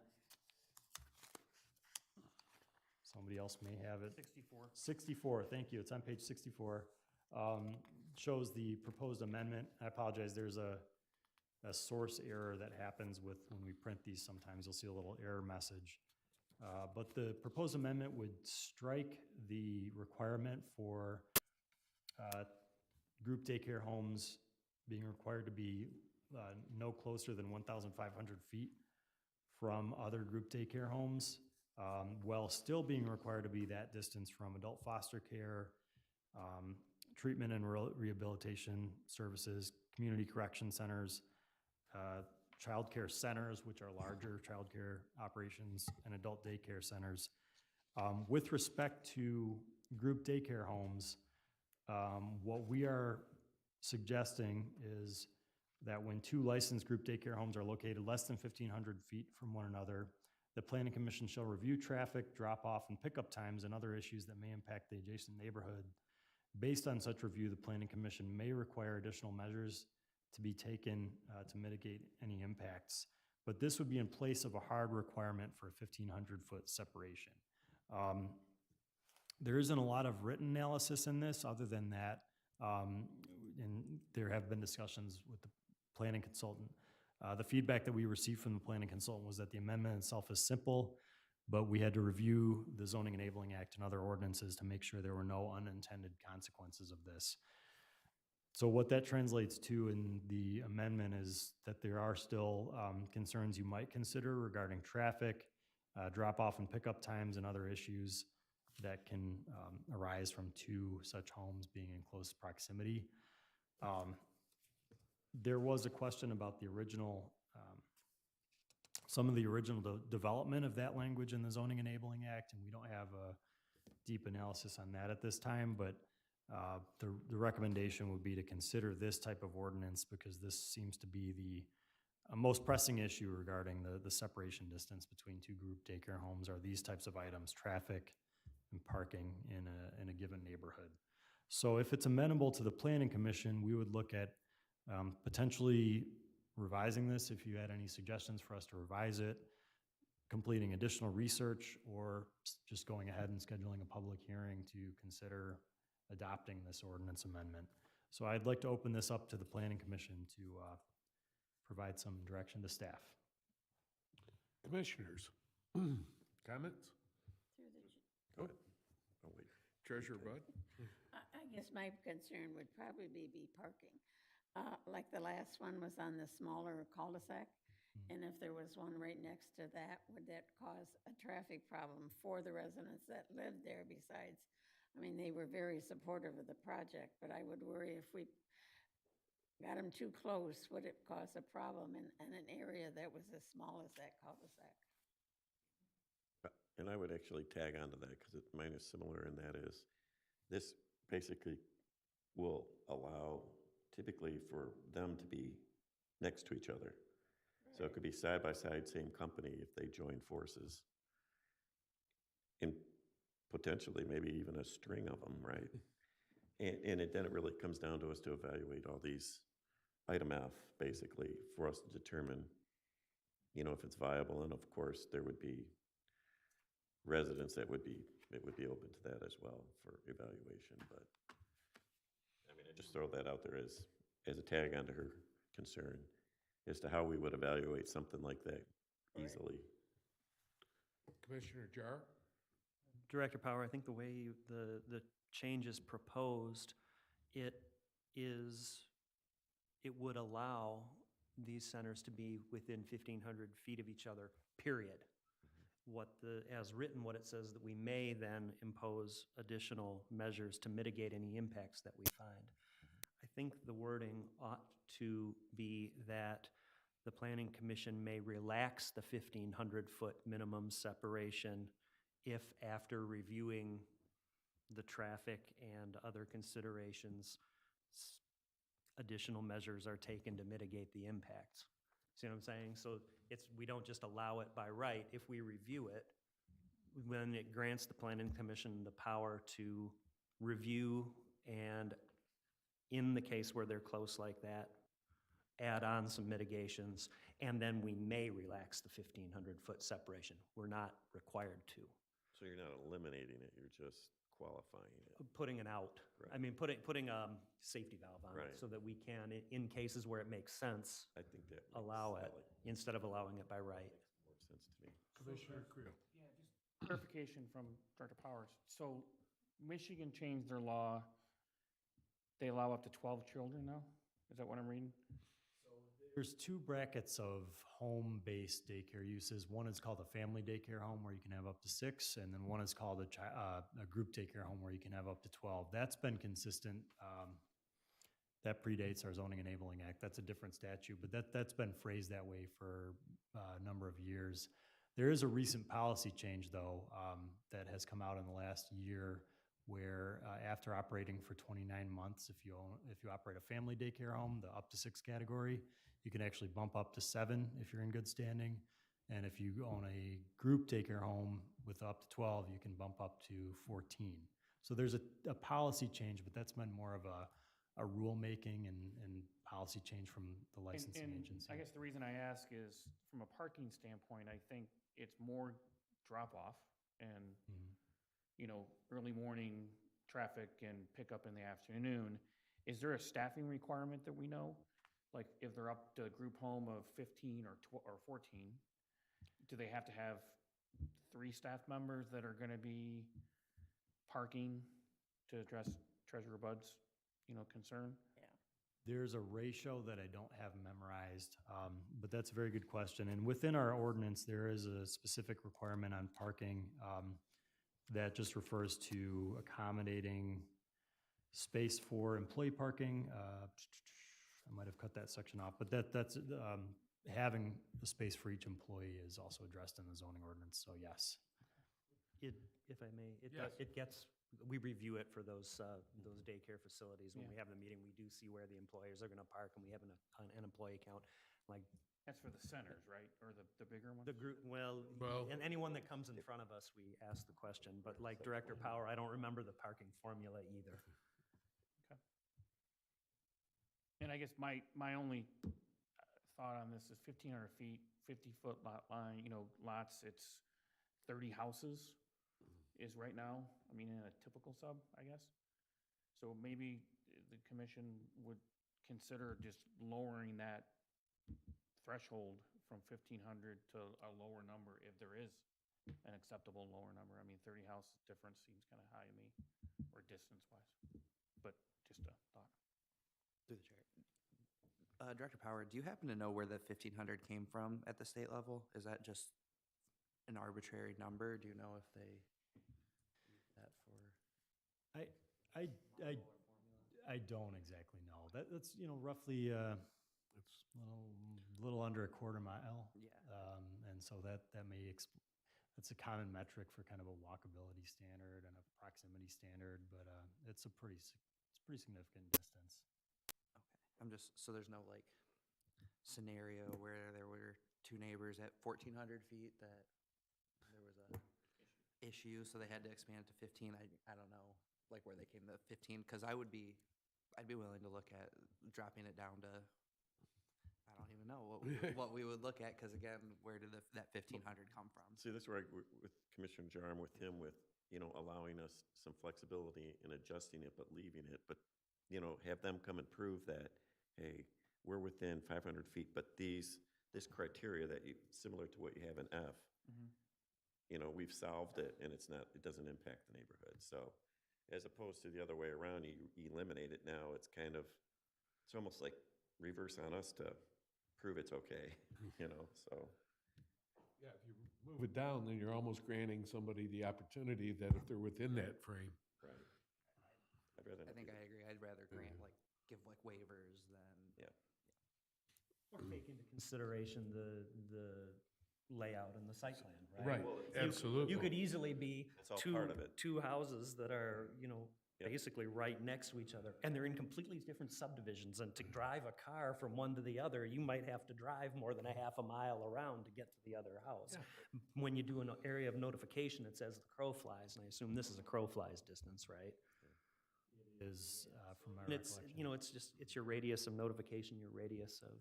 somebody else may have it. 64. 64, thank you. It's on page 64. Shows the proposed amendment. I apologize, there's a source error that happens with when we print these sometimes. You'll see a little error message. But the proposed amendment would strike the requirement for group daycare homes being required to be no closer than 1,500 feet from other group daycare homes, while still being required to be that distance from adult foster care, treatment and rehabilitation services, community correction centers, child care centers, which are larger child care operations, and adult daycare centers. With respect to group daycare homes, what we are suggesting is that when two licensed group daycare homes are located less than 1,500 feet from one another, the Planning Commission shall review traffic, drop-off, and pickup times and other issues that may impact the adjacent neighborhood. Based on such review, the Planning Commission may require additional measures to be taken to mitigate any impacts. But this would be in place of a hard requirement for a 1,500-foot separation. There isn't a lot of written analysis in this other than that, and there have been discussions with the planning consultant. The feedback that we received from the planning consultant was that the amendment itself is simple, but we had to review the Zoning Enabling Act and other ordinances to make sure there were no unintended consequences of this. So what that translates to in the amendment is that there are still concerns you might consider regarding traffic, drop-off and pickup times, and other issues that can arise from two such homes being in close proximity. There was a question about the original, some of the original development of that language in the Zoning Enabling Act, and we don't have a deep analysis on that at this time, but the recommendation would be to consider this type of ordinance because this seems to be the most pressing issue regarding the separation distance between two group daycare homes are these types of items, traffic and parking in a given neighborhood. So if it's amenable to the Planning Commission, we would look at potentially revising this if you had any suggestions for us to revise it, completing additional research, or just going ahead and scheduling a public hearing to consider adopting this ordinance amendment. So I'd like to open this up to the Planning Commission to provide some direction to staff. Commissioners, comments? Through the ch- Go ahead. Oh, wait. Treasurer Bud? I guess my concern would probably be parking. Like the last one was on the smaller cul-de-sac, and if there was one right next to that, would that cause a traffic problem for the residents that lived there besides? I mean, they were very supportive of the project, but I would worry if we got them too close, would it cause a problem in an area that was as small as that cul-de-sac? And I would actually tag onto that because mine is similar, and that is, this basically will allow typically for them to be next to each other. So it could be side by side, same company if they join forces. And potentially maybe even a string of them, right? And then it really comes down to us to evaluate all these item F, basically, for us to determine, if it's viable. And of course, there would be residents that would be open to that as well for evaluation. But I mean, I just throw that out there as a tag onto her concern as to how we would evaluate something like that easily. Commissioner Jar? Director Power, I think the way the change is proposed, it would allow these centers to be within 1,500 feet of each other, period. As written, what it says that we may then impose additional measures to mitigate any impacts that we find. I think the wording ought to be that the Planning Commission may relax the 1,500-foot minimum separation if after reviewing the traffic and other considerations additional measures are taken to mitigate the impacts. See what I'm saying? So we don't just allow it by right. If we review it, then it grants the planning commission the power to review and, in the case where they're close like that, add on some mitigations, and then we may relax the 1,500-foot separation. We're not required to. So you're not eliminating it, you're just qualifying it. Putting it out. I Right. mean, putting a safety valve on it Right. so that we can, in cases where it makes sense, I think that makes allow it solid- instead of allowing it by right. more sense to me. Commissioner Creel. Yeah, just clarification from Director Powers. So Michigan changed their law. They allow up to 12 children now? Is that what I'm reading? There's two brackets of home-based daycare uses. One is called a family daycare home where you can have up to 6, and then one is called a group daycare home where you can have up to 12. That's been consistent. That predates our zoning enabling act. That's a different statute, but that's been phrased that way for a number of years. There is a recent policy change, though, that has come out in the last year where after operating for 29 months, if you operate a family daycare home, the up to 6 category, you can actually bump up to 7 if you're in good standing. And if you own a group daycare home with up to 12, you can bump up to 14. So there's a policy change, but that's been more of a rulemaking and policy change from the licensing And agency. I guess the reason I ask is, from a parking standpoint, I think it's more drop-off and, Mhm. you know, early morning traffic and pickup in the afternoon. Is there a staffing requirement that we know? Like, if they're up to a group home of 15 or 14, do they have to have 3 staff members that are gonna be parking to address Treasurer Bud's, concern? There's a ratio that I don't have memorized, but that's a very good question. And within our ordinance, there is a specific requirement on parking that just refers to accommodating space for employee parking. I might have cut that section off, but that's having a space for each employee is also addressed in the zoning ordinance, so yes. If I may, Yes. we review it for those daycare facilities. When we have the meeting, we do see where the employers are gonna park, and we have an employee count. Like, That's for the centers, right? Or the bigger ones? the group, Well- and anyone that comes in front of us, we ask the question. But like Director Power, I don't remember the parking formula either. And I guess my only thought on this is 1,500 feet, 50-foot lot line, lots, it's 30 houses is right now, I mean, in a typical sub, I guess. So maybe the commission would consider just lowering that threshold from 1,500 to a lower number if there is an acceptable lower number. I mean, 30 house difference seems kind of high to me, or distance-wise, but just a thought. Through the chair. Director Power, do you happen to know where the 1,500 came from at the state level? Is that just an arbitrary number? Do you know if they use that for? I don't exactly know. That's, roughly, it's a little under a quarter mile. Yeah. And so that may, that's a common metric for kind of a walkability standard and a proximity standard, but it's a pretty significant distance. Okay. So there's no like scenario where there were 2 neighbors at 1,400 feet that there was a issue, so they had to expand it to 15. I don't know, like where they came to 15, because I'd be willing to look at dropping it down to, I don't even know what we would look at, because again, where did that 1,500 come from? See, this is where with Commissioner Jarm, with him, with, allowing us some flexibility in adjusting it, but leaving it, but, have them come and prove that, hey, we're within 500 feet, but this criteria similar to what you have in F, we've solved it and it doesn't impact the neighborhood. So as opposed to the other way around, you eliminate it now, it's almost like reverse on us to prove it's okay, so. Yeah, if you move it down, then you're almost granting somebody the opportunity that if they're within that frame. Right. I'd rather I not think do I that. agree. I'd rather give waivers than. Yeah. Or take into consideration the layout and the site plan, Right, right? Well, absolutely. You could easily be It's all part of it. two houses that are, Yep. basically right next to each other, and they're in completely different subdivisions, and to drive a car from one to the other, you might have to drive more than a half a mile around to get to the other house. When you do an area of notification, it says the crow flies, and I assume this is a crow flies distance, right? Is, from my And it's, recollection. you know, it's just, it's your radius of notification, your radius of,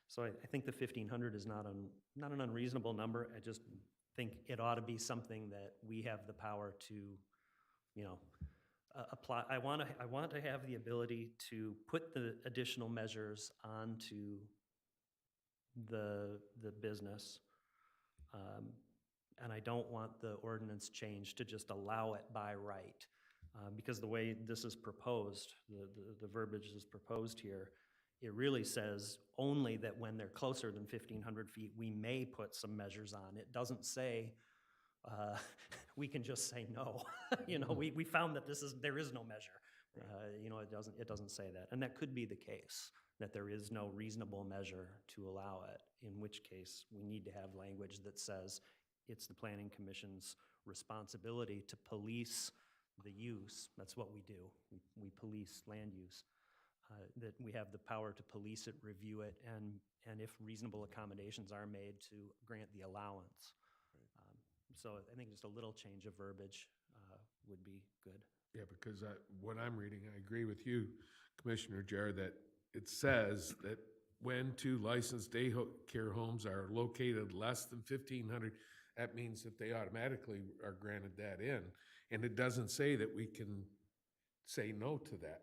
so I think the 1,500 is not an unreasonable number. I just think it ought to be something that we have the power to, you know, apply. I want to have the ability to put the additional measures onto the business. And I don't want the ordinance change to just allow it by right. Because the way this is proposed, the verbiage is proposed here, it really says only that when they're closer than 1,500 feet, we may put some measures on. It doesn't say, we can just say no. You know, we found that there is no measure. You know, it doesn't say that. And that could be the case, that there is no reasonable measure to allow it, in which case we need to have language that says it's the Planning Commission's responsibility to police the use. That's what we do. We police land use. That we have the power to police it, review it, and if reasonable accommodations are made, to grant the allowance. So I think just a little change of verbiage would be good. Yeah, because what I'm reading, I agree with you, Commissioner Jarr, that it says that when two licensed daycare homes are located less than 1,500, that means that they automatically are granted that in. And it doesn't say that we can say no to that.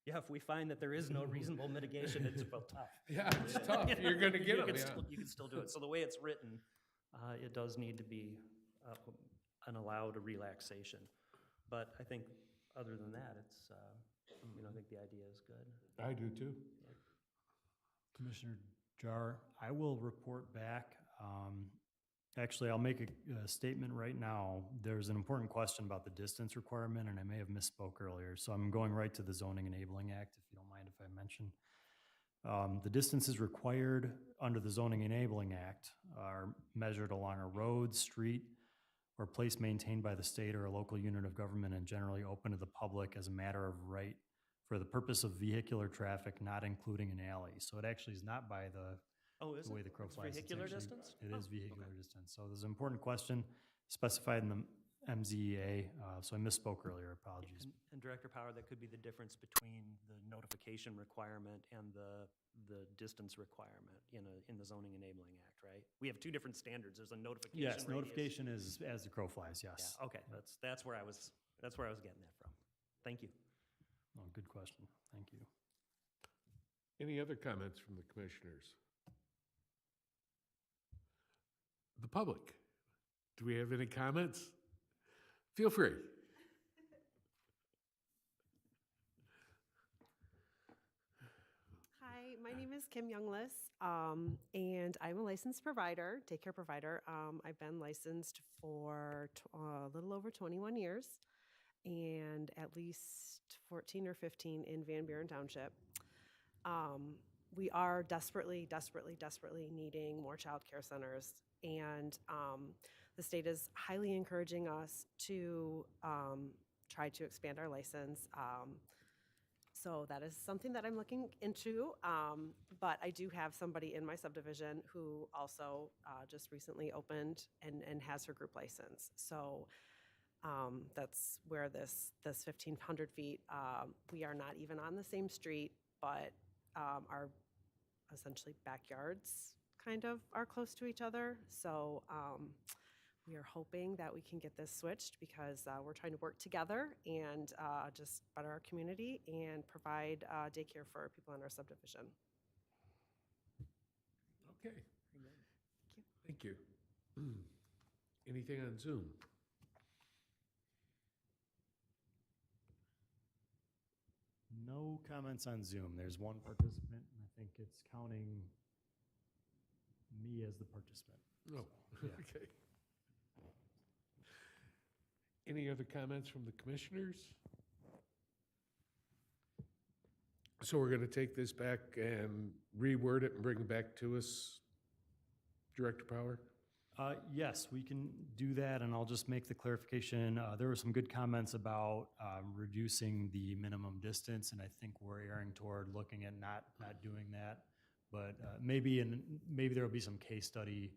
Yeah, if we find that there is no reasonable mitigation, it's about tough. Yeah, it's tough. You know, You're gonna get you them, can yeah. You can still do it. So the way it's written, it does need to be an allowed relaxation. But I think, other than that, it's, you know, I think the idea is good. I do too. Commissioner Jarr, I will report back. Actually, I'll make a statement right now. There's an important question about the distance requirement, and I may have misspoke earlier. So I'm going right to the Zoning Enabling Act, if you don't mind if I mention. The distances required under the Zoning Enabling Act are measured along a road, street, or place maintained by the state or a local unit of government and generally open to the public as a matter of right for the purpose of vehicular traffic, not including an alley. So it actually is not by the way the crow It's flies. It's vehicular actually- distance? It is Oh, vehicular okay. distance. So there's an important question specified in the MZEA. So I misspoke earlier, apologies. And Director Power, that could be the difference between the notification requirement and the distance requirement in the Zoning Enabling Act, right? We have two different standards. There's a notification Yes, radius. notification is as the crow flies, Yeah, yes. okay, that's where I was getting that from. Thank you. Oh, good question. Thank you. Any other comments from the commissioners? The public, do we have any comments? Feel free. Hi, my name is Kim Youngless, and I'm a licensed provider, daycare provider. I've been licensed for a little over 21 years and at least 14 or 15 in Van Buren Township. We are desperately needing more child care centers, and the state is highly encouraging us to try to expand our license. So that is something that I'm looking into, but I do have somebody in my subdivision who also just recently opened and has her group license. So that's where this 1,500 feet, we are not even on the same street, but our essentially backyards kind of are close to each other. So we are hoping that we can get this switched because we're trying to work together and just better our community and provide daycare for people in our subdivision. Okay. Thank you. Anything on Zoom? No comments on Zoom. There's one participant, and I think it's counting me as the participant. No, yeah. okay. Any other comments from the commissioners? So we're going to take this back and reword it and bring it back to us, Director Power? Yes, we can do that, and I'll just make the clarification. There were some good comments about reducing the minimum distance, and I think we're erring toward looking at not doing that. But maybe there will be some case study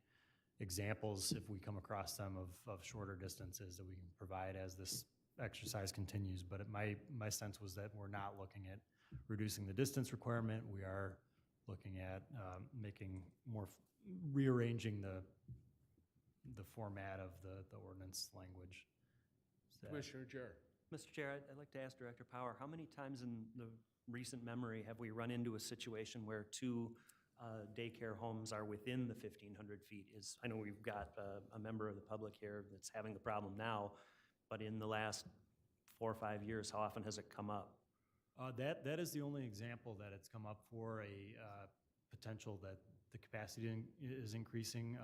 examples if we come across them of shorter distances that we can provide as this exercise continues. But my sense was that we're not looking at reducing the distance requirement. We are looking at rearranging the format of the ordinance language. Commissioner Jarrett. Mr. Chair, I'd like to ask Director Power, how many times in the recent memory have we run into a situation where two daycare homes are within the 1,500 feet? I know we've got a member of the public here that's having the problem now, but in the last 4 or 5 years, how often has it come up? That is the only example that it's come up for a potential that the capacity is increasing.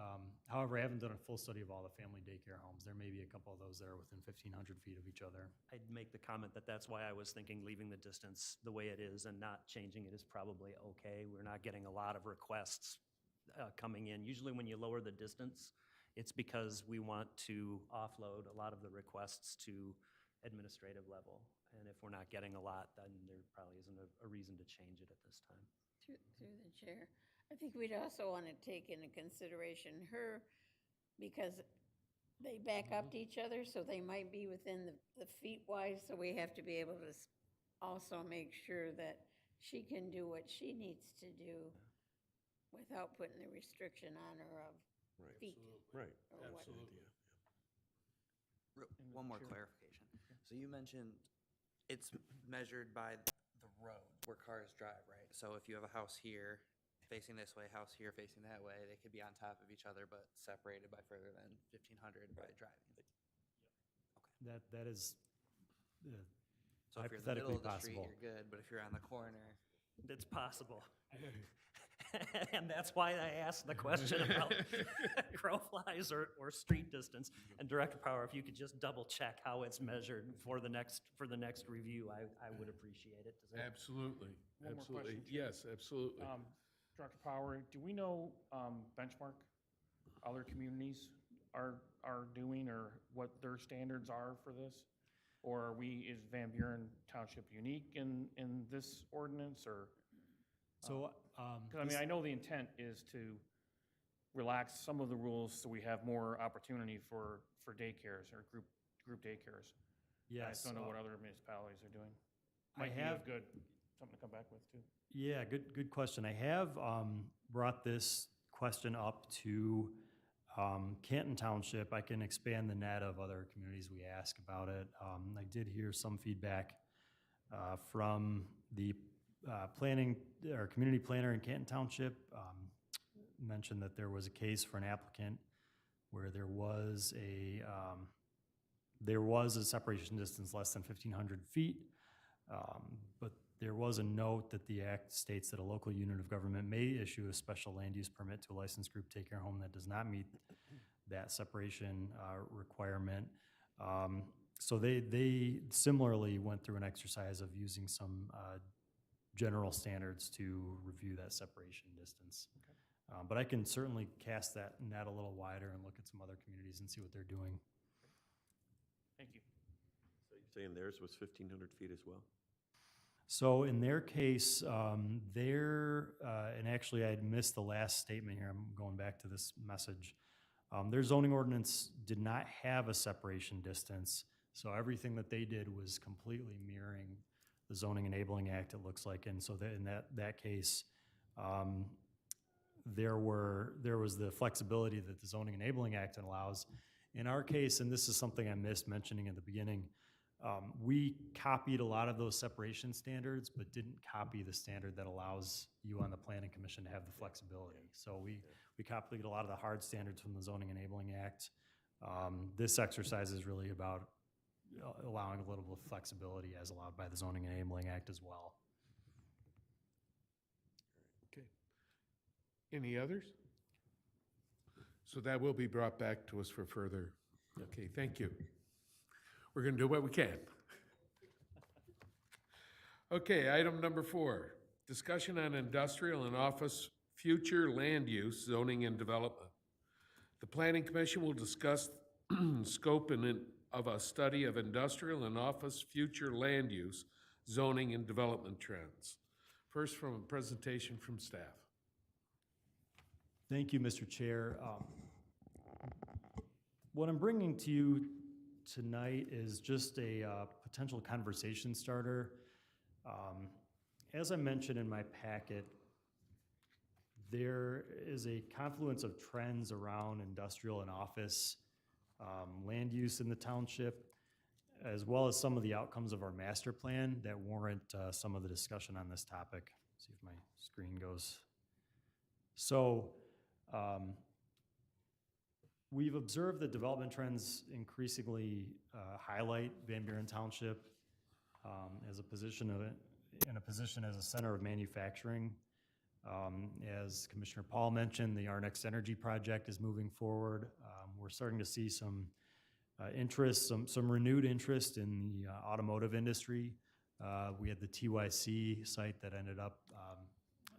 However, I haven't done a full study of all the family daycare homes. There may be a couple of those that are within 1,500 feet of each other. I'd make the comment that that's why I was thinking leaving the distance the way it is and not changing it is probably okay. We're not getting a lot of requests coming in. Usually when you lower the distance, it's because we want to offload a lot of the requests to administrative level. And if we're not getting a lot, then there probably isn't a reason to change it at this time. Through the chair, I think we'd also want to take into consideration her, because they back up to each other, so they might be within the feet wise, so we have to be able to also make sure that she can do what she needs to do without putting the restriction on her of feet. Right. or what. One more clarification. So you mentioned it's measured by the road where cars drive, right? So if you have a house here facing this way, house here facing that way, they could be on top of each other but separated by further than 1,500 by driving. That is So if you're in the middle hypothetically of the street, possible. you're good, but if you're on the corner, It's possible. And that's why I asked the question about crow flies or street distance. And Director Power, if you could just double check how it's measured for the next review, I would appreciate it. Does that- Absolutely, One more absolutely. question, Chair. Yes, absolutely. Director Power, do we know benchmark other communities are doing or what their standards are for this? Or is Van Buren Township unique in this ordinance or? So, Because I mean, I know the intent is to relax some of the rules so we have more opportunity for daycares or group daycares. I yes. just don't know what other municipalities are doing. I Might be have- good, something to come back with too. Yeah, good question. I have brought this question up to Canton Township. I can expand the net of other communities we ask about it. I did hear some feedback from the planning or community planner in Canton Township. Mentioned that there was a case for an applicant where there was a separation distance less than 1,500 feet, but there was a note that the act states that a local unit of government may issue a special land use permit to a licensed group daycare home that does not meet that separation requirement. So they similarly went through an exercise of using some general standards to review that separation distance. But I can certainly cast that net a little wider and look at some other communities and see what they're doing. Thank you. So you're saying theirs was 1,500 feet as well? So in their case, and actually I'd missed the last statement here, I'm going back to this message. Their zoning ordinance did not have a separation distance, so everything that they did was completely mirroring the Zoning Enabling Act, it looks like. And so in that case, there was the flexibility that the Zoning Enabling Act allows. In our case, and this is something I missed mentioning at the beginning, we copied a lot of those separation standards, but didn't copy the standard that allows you on the Planning Commission to have the flexibility. So we copied a lot of the hard standards from the Zoning Enabling Act. This exercise is really about allowing a little bit of flexibility as allowed by the Zoning Enabling Act as well. Okay. Any others? So that will be brought back to us for further. Okay, thank you. We're going to do what we can. Okay, item number 4, discussion on industrial and office future land use, zoning and development. The Planning Commission will discuss scope of a study of industrial and office future land use, zoning, and development trends. First, from a presentation from staff. Thank you, Mr. Chair. What I'm bringing to you tonight is just a potential conversation starter. As I mentioned in my packet, there is a confluence of trends around industrial and office land use in the township, as well as some of the outcomes of our master plan that warrant some of the discussion on this topic. See if my screen goes. So, we've observed that development trends increasingly highlight Van Buren Township as a position as a center of manufacturing. As Commissioner Paul mentioned, the Our Next Energy project is moving forward. We're starting to see some interest, some renewed interest in the automotive industry. We had the TYC site that ended up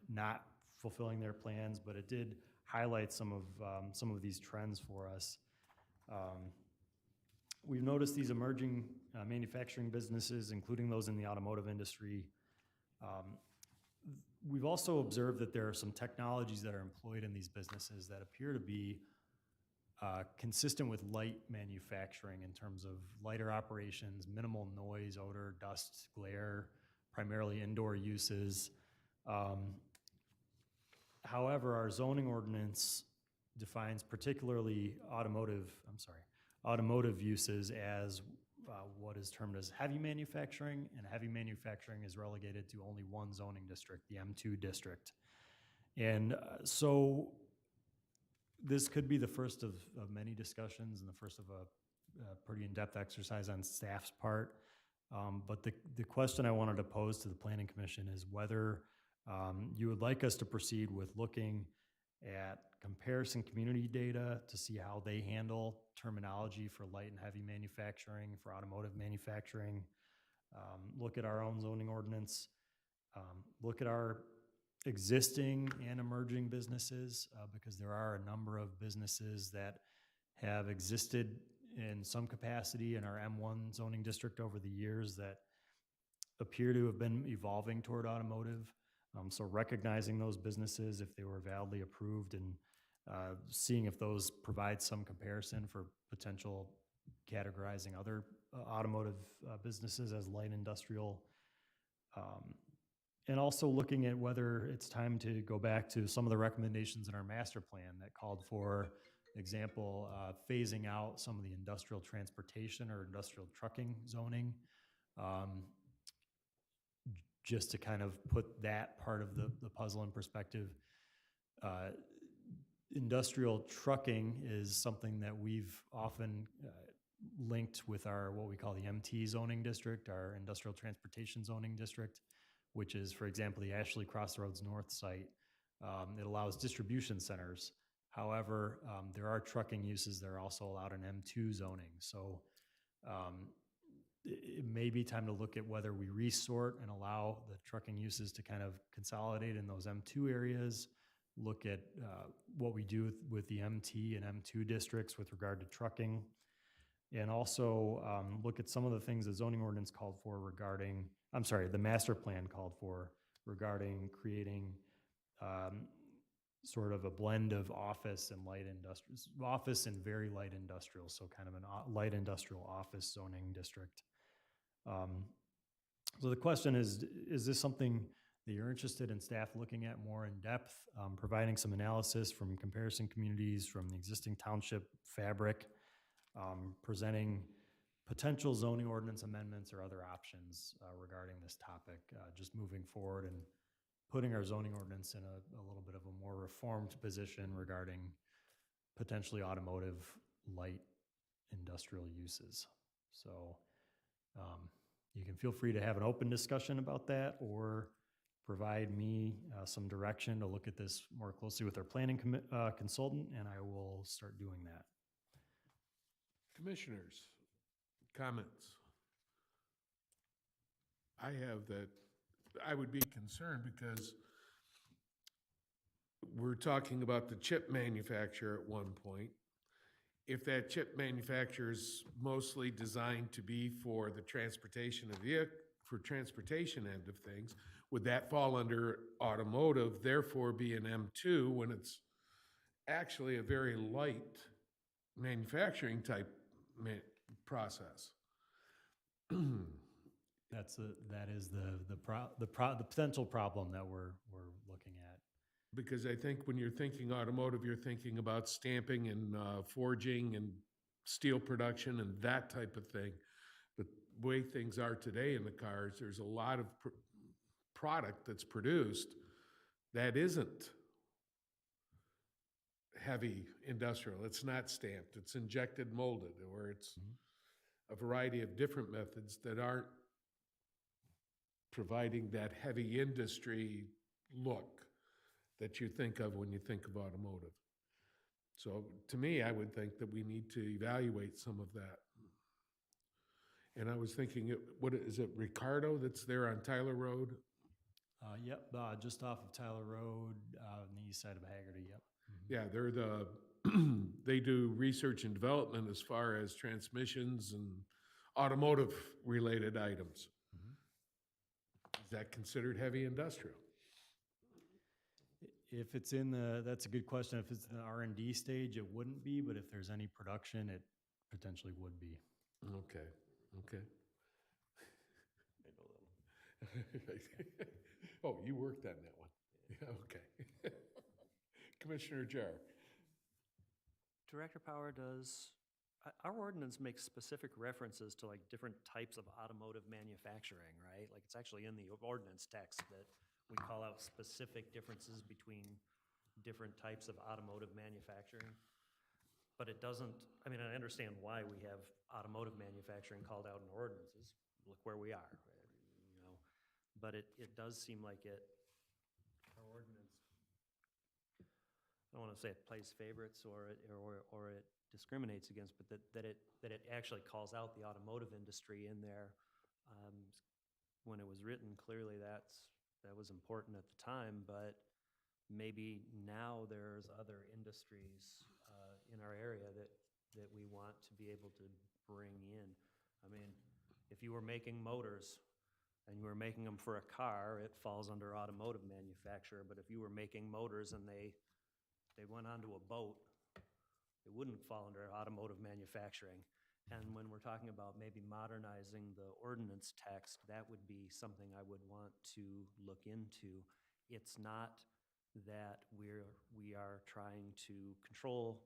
not fulfilling their plans, but it did highlight some of these trends for us. We've noticed these emerging manufacturing businesses, including those in the automotive industry. We've also observed that there are some technologies that are employed in these businesses that appear to be consistent with light manufacturing in terms of lighter operations, minimal noise, odor, dust, glare, primarily indoor uses. However, our zoning ordinance defines particularly automotive uses as what is termed as heavy manufacturing, and heavy manufacturing is relegated to only one zoning district, the M2 district. And so this could be the first of many discussions and the first of a pretty in-depth exercise on staff's part. But the question I wanted to pose to the Planning Commission is whether you would like us to proceed with looking at comparison community data to see how they handle terminology for light and heavy manufacturing, for automotive manufacturing, look at our own zoning ordinance, look at our existing and emerging businesses, because there are a number of businesses that have existed in some capacity in our M1 zoning district over the years that appear to have been evolving toward automotive. So recognizing those businesses if they were validly approved and seeing if those provide some comparison for potential categorizing other automotive businesses as light industrial. And also looking at whether it's time to go back to some of the recommendations in our master plan that called for, example, phasing out some of the industrial transportation or industrial trucking zoning, just to kind of put that part of the puzzle in perspective. Industrial trucking is something that we've often linked with our, what we call the MT zoning district, our industrial transportation zoning district, which is, for example, the Ashley Crossroads North site. It allows distribution centers. However, there are trucking uses that are also allowed in M2 zoning. So it may be time to look at whether we resort and allow the trucking uses to kind of consolidate in those M2 areas, look at what we do with the MT and M2 districts with regard to trucking, and also look at some of the things the zoning ordinance called for regarding, the master plan called for regarding creating sort of a blend of office and light industrial, office and very light industrial, so kind of a light industrial office zoning district. So the question is this something that you're interested in staff looking at more in depth, providing some analysis from comparison communities from the existing township fabric, presenting potential zoning ordinance amendments or other options regarding this topic, just moving forward and putting our zoning ordinance in a little bit of a more reformed position regarding potentially automotive light industrial uses. So you can feel free to have an open discussion about that or provide me some direction to look at this more closely with our planning consultant, and I will start doing that. Commissioners, comments? I have that I would be concerned because we're talking about the chip manufacturer at one point, if that chip manufacturer is mostly designed to be for the transportation of for transportation end of things, would that fall under automotive, therefore be an M2 when it's actually a very light manufacturing type process? That is the potential problem that we're looking at. Because I think when you're thinking automotive, you're thinking about stamping and forging and steel production and that type of thing. But the way things are today in the cars, there's a lot of product that's produced that isn't heavy industrial. It's not stamped. It's injected molded, or it's a variety of different methods that aren't providing that heavy industry look that you think of when you think of automotive. So to me, I would think that we need to evaluate some of that. And I was thinking, what is it, Ricardo that's there on Tyler Road? Yep, just off of Tyler Road, on the east side of Haggerty, yep. Yeah, they're they do research and development as far as transmissions and automotive related items. Is that considered heavy industrial? If it's that's a good question. If it's in the R&D stage, it wouldn't be, but if there's any production, it potentially would be. Okay. Oh, you worked on that one. Yeah, okay. Commissioner Jar. Director Power, our ordinance makes specific references to like different types of automotive manufacturing, right? Like it's actually in the ordinance text that we call out specific differences between different types of automotive manufacturing. But it doesn't, I mean, I understand why we have automotive manufacturing called out in ordinances. Look where we are, you know? But it does seem like our ordinance, I don't want to say it plays favorites or it discriminates against, but that it actually calls out the automotive industry in there. When it was written, clearly that was important at the time, but maybe now there's other industries in our area that we want to be able to bring in. I mean, if you were making motors and you were making them for a car, it falls under automotive manufacturer. But if you were making motors and they went onto a boat, it wouldn't fall under automotive manufacturing. And when we're talking about maybe modernizing the ordinance text, that would be something I would want to look into. It's not that we are trying to control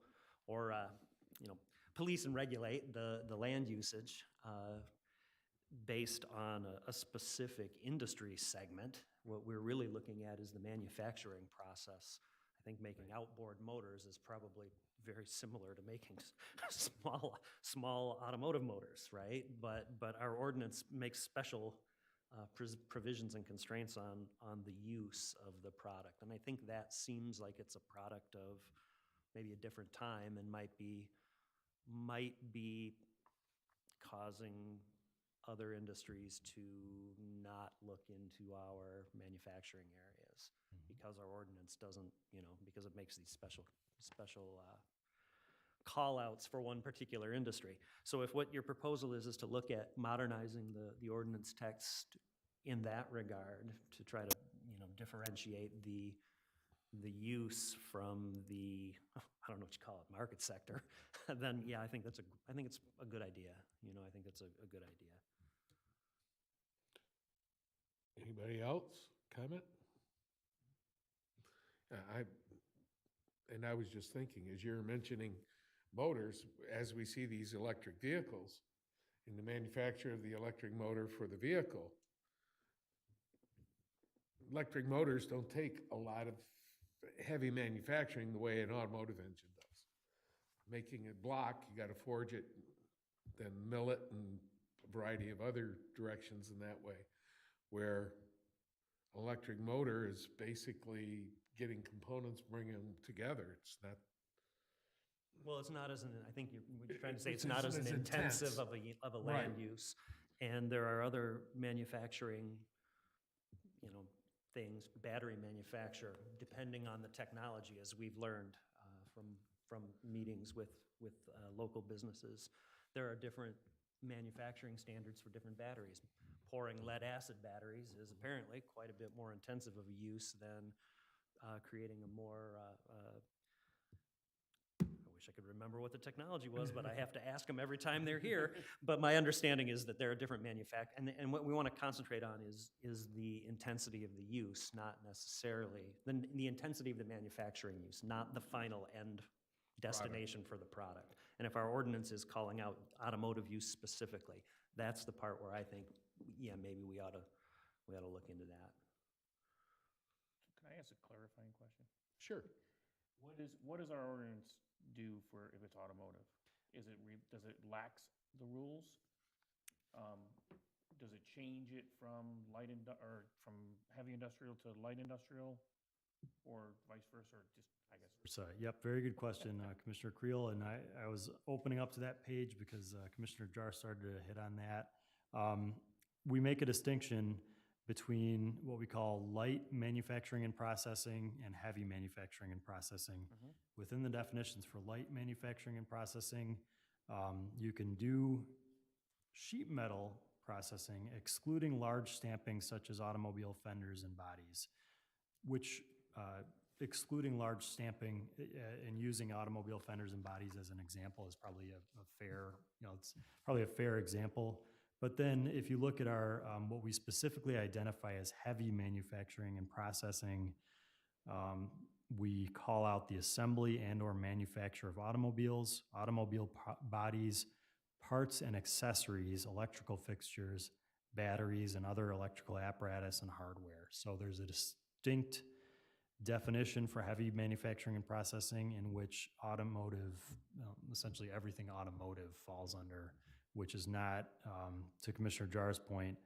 or police and regulate the land usage based on a specific industry segment. What we're really looking at is the manufacturing process. I think making outboard motors is probably very similar to making small automotive motors, right? But our ordinance makes special provisions and constraints on the use of the product. And I think that seems like it's a product of maybe a different time and might be causing other industries to not look into our manufacturing areas because our ordinance doesn't, because it makes these special call-outs for one particular industry. So if what your proposal is to look at modernizing the ordinance text in that regard to try to, differentiate the use from the, I don't know what you call it, market sector, then yeah, I think it's a good idea. I think it's a good idea. Anybody else comment? I was just thinking, as you're mentioning motors, as we see these electric vehicles, in the manufacture of the electric motor for the vehicle, electric motors don't take a lot of heavy manufacturing the way an automotive engine does. Making a block, you got to forge it, then mill it, and a variety of other directions in that way, where electric motor is basically getting components, bringing them together. It's not. Well, it's not I think you're trying to say it's not as an intensive of a land use. And there are other manufacturing, things, battery manufacture, depending on the technology, as we've learned from meetings with local businesses, there are different manufacturing standards for different batteries. Pouring lead-acid batteries is apparently quite a bit more intensive of a use than creating a more, I wish I could remember what the technology was, but I have to ask them every time they're here. But my understanding is that there are different and what we want to concentrate on is the intensity of the use, not necessarily, the intensity of the manufacturing use, not the final end destination for the product. And if our ordinance is calling out automotive use specifically, that's the part where I think, yeah, maybe we ought to look into that. Can I ask a clarifying question? Sure. What does our ordinance do for if it's automotive? Does it lax the rules? Does it change it from or from heavy industrial to light industrial, or vice versa, or just, I guess? Yep, very good question, Commissioner Creel, and I was opening up to that page because Commissioner Jar started to hit on that. We make a distinction between what we call light manufacturing and processing and heavy manufacturing and processing. Within the definitions for light manufacturing and processing, you can do sheet metal processing, excluding large stamping such as automobile fenders and bodies, which excluding large stamping and using automobile fenders and bodies as an example is probably a fair, it's probably a fair example. But then if you look at our, what we specifically identify as heavy manufacturing and processing, we call out the assembly and or manufacture of automobiles, automobile bodies, parts and accessories, electrical fixtures, batteries, and other electrical apparatus and hardware. So there's a distinct definition for heavy manufacturing and processing in which automotive, essentially everything automotive falls under, which is not, to Commissioner Jar's point,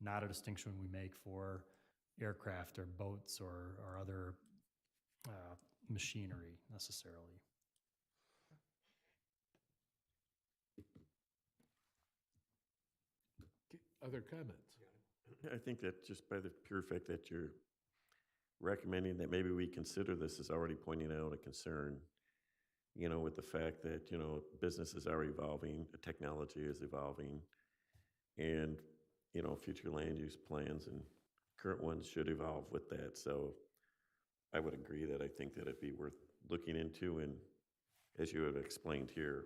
not a distinction we make for aircraft or boats or other machinery necessarily. Other comments? I think that just by the pure fact that you're recommending that maybe we consider this is already pointing out a concern, with the fact that, businesses are evolving, the technology is evolving, and, future land use plans and current ones should evolve with that. So I would agree that I think that it'd be worth looking into, and as you have explained here,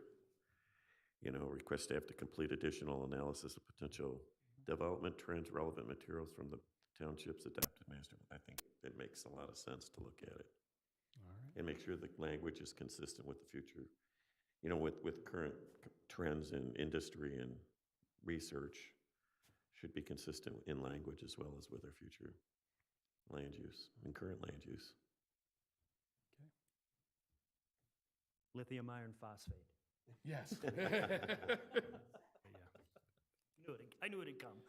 request staff to complete additional analysis of potential development trends, relevant materials from the township's adopted master. I think it makes a lot of sense to look at it. All right. And make sure the language is consistent with the future, with current trends in industry and research should be consistent in language as well as with our future land use and current land use. Okay. Lithium iron phosphate. Yes. I knew it'd come.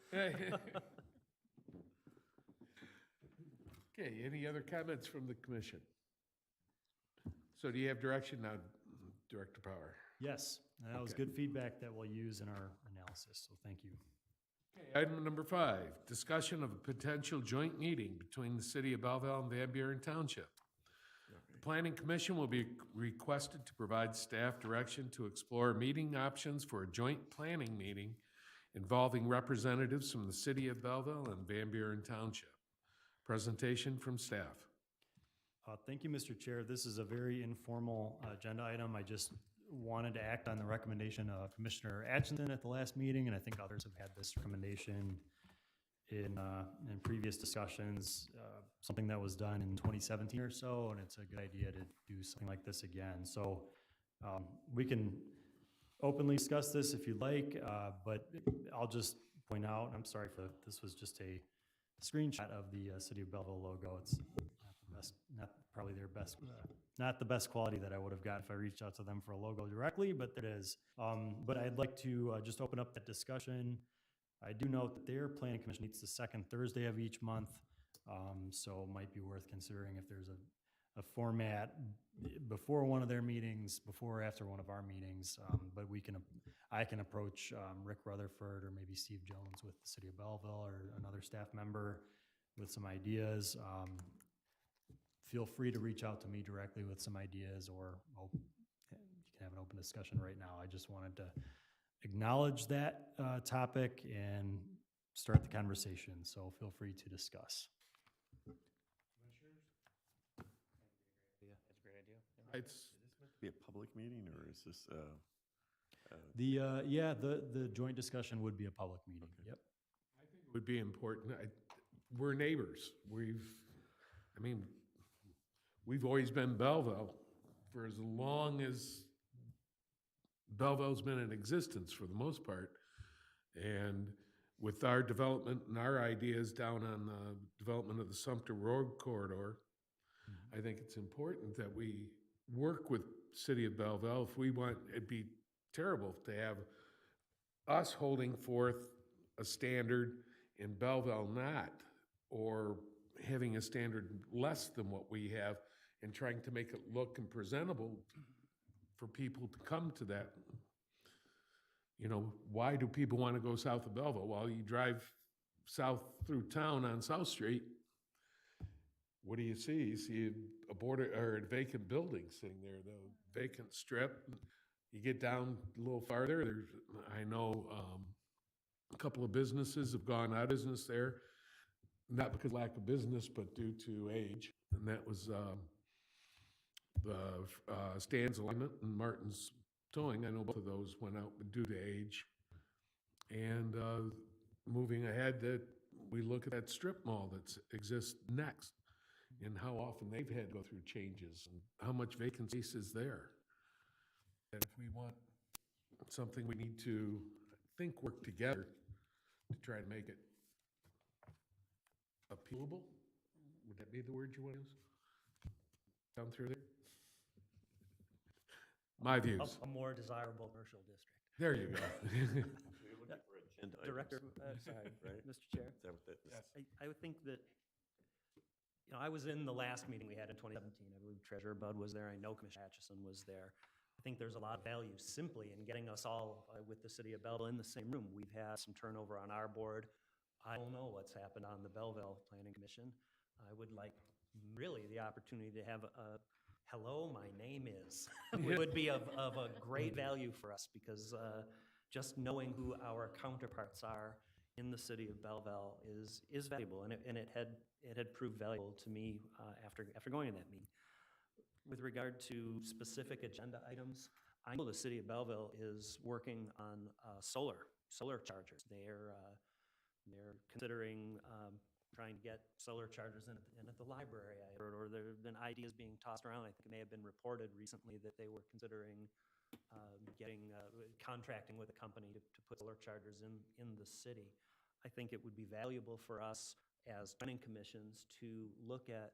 Okay, any other comments from the commission? So do you have direction now, Director Power? Yes, that was Okay. good feedback that we'll use in our analysis, so thank you. Okay, item number 5, discussion of a potential joint meeting between the City of Belleville and Van Buren Township. The Planning Commission will be requested to provide staff direction to explore meeting options for a joint planning meeting involving representatives from the City of Belleville and Van Buren Township. Presentation from staff. Thank you, Mr. Chair. This is a very informal agenda item. I just wanted to act on the recommendation of Commissioner Atchison at the last meeting, and I think others have had this recommendation in previous discussions, something that was done in 2017 or so, and it's a good idea to do something like this again. So we can openly discuss this if you'd like, but I'll just point out, I'm sorry for, this was just a screenshot of the City of Belleville logo. It's not the best, not probably their best, not the best quality that I would have got if I reached out to them for a logo directly, but it is. But I'd like to just open up that discussion. I do note that their planning commission meets the second Thursday of each month, so it might be worth considering if there's a format before one of their meetings, before or after one of our meetings. But I can approach Rick Rutherford or maybe Steve Jones with the City of Belleville or another staff member with some ideas. Feel free to reach out to me directly with some ideas, or can have an open discussion right now. I just wanted to acknowledge that topic and start the conversation, so feel free to discuss. That's a great idea. Yeah. It's, Be a public meeting, or is this, The joint discussion would be a public meeting, yep. I think it would be important. We're neighbors. We've always been Belleville for as long as Belleville's been in existence for the most part. And with our development and our ideas down on the development of the Sumter Road corridor, I think it's important that we work with City of Belleville. If we want, it'd be terrible to have us holding forth a standard in Belleville not, or having a standard less than what we have and trying to make it look and presentable for people to come to that. You know, why do people want to go south of Belleville? Well, you drive south through town on South Street, what do you see? You see a border or a vacant building sitting there, the vacant strip. You get down a little farther, I know a couple of businesses have gone out of business there, not because of lack of business, but due to age. And that was the Stan's Alignment and Martin's Towing. I know both of those went out due to age. And moving ahead, that we look at that strip mall that exists next and how often they've had to go through changes and how much vacant space is there. And if we want something, we need to, I think, work together to try to make it appealable. Would that be the word you want to use? Down through there? My views. A more desirable commercial district. There you go. we're looking for agenda items, Director, sorry, right? Mr. Chair. Is that what that is? I would think that, you know, I was in the last meeting we had in 2017. I believe Treasurer Bud was there. I know Commissioner Atchison was there. I think there's a lot of value simply in getting us all with the city of Belleville in the same room. We've had some turnover on our board. I don't know what's happened on the Belleville Planning Commission. I would like really the opportunity to have a hello, my name is, would be of a great value for us, because just knowing who our counterparts are in the city of Belleville is valuable, and it had proved valuable to me after going to that meeting. With regard to specific agenda items, I know the city of Belleville is working on solar chargers. They're considering trying to get solar chargers in at the library, or there have been ideas being tossed around. I think it may have been reported recently that they were considering contracting with a company to put solar chargers in the city. I think it would be valuable for us as planning commissions to look at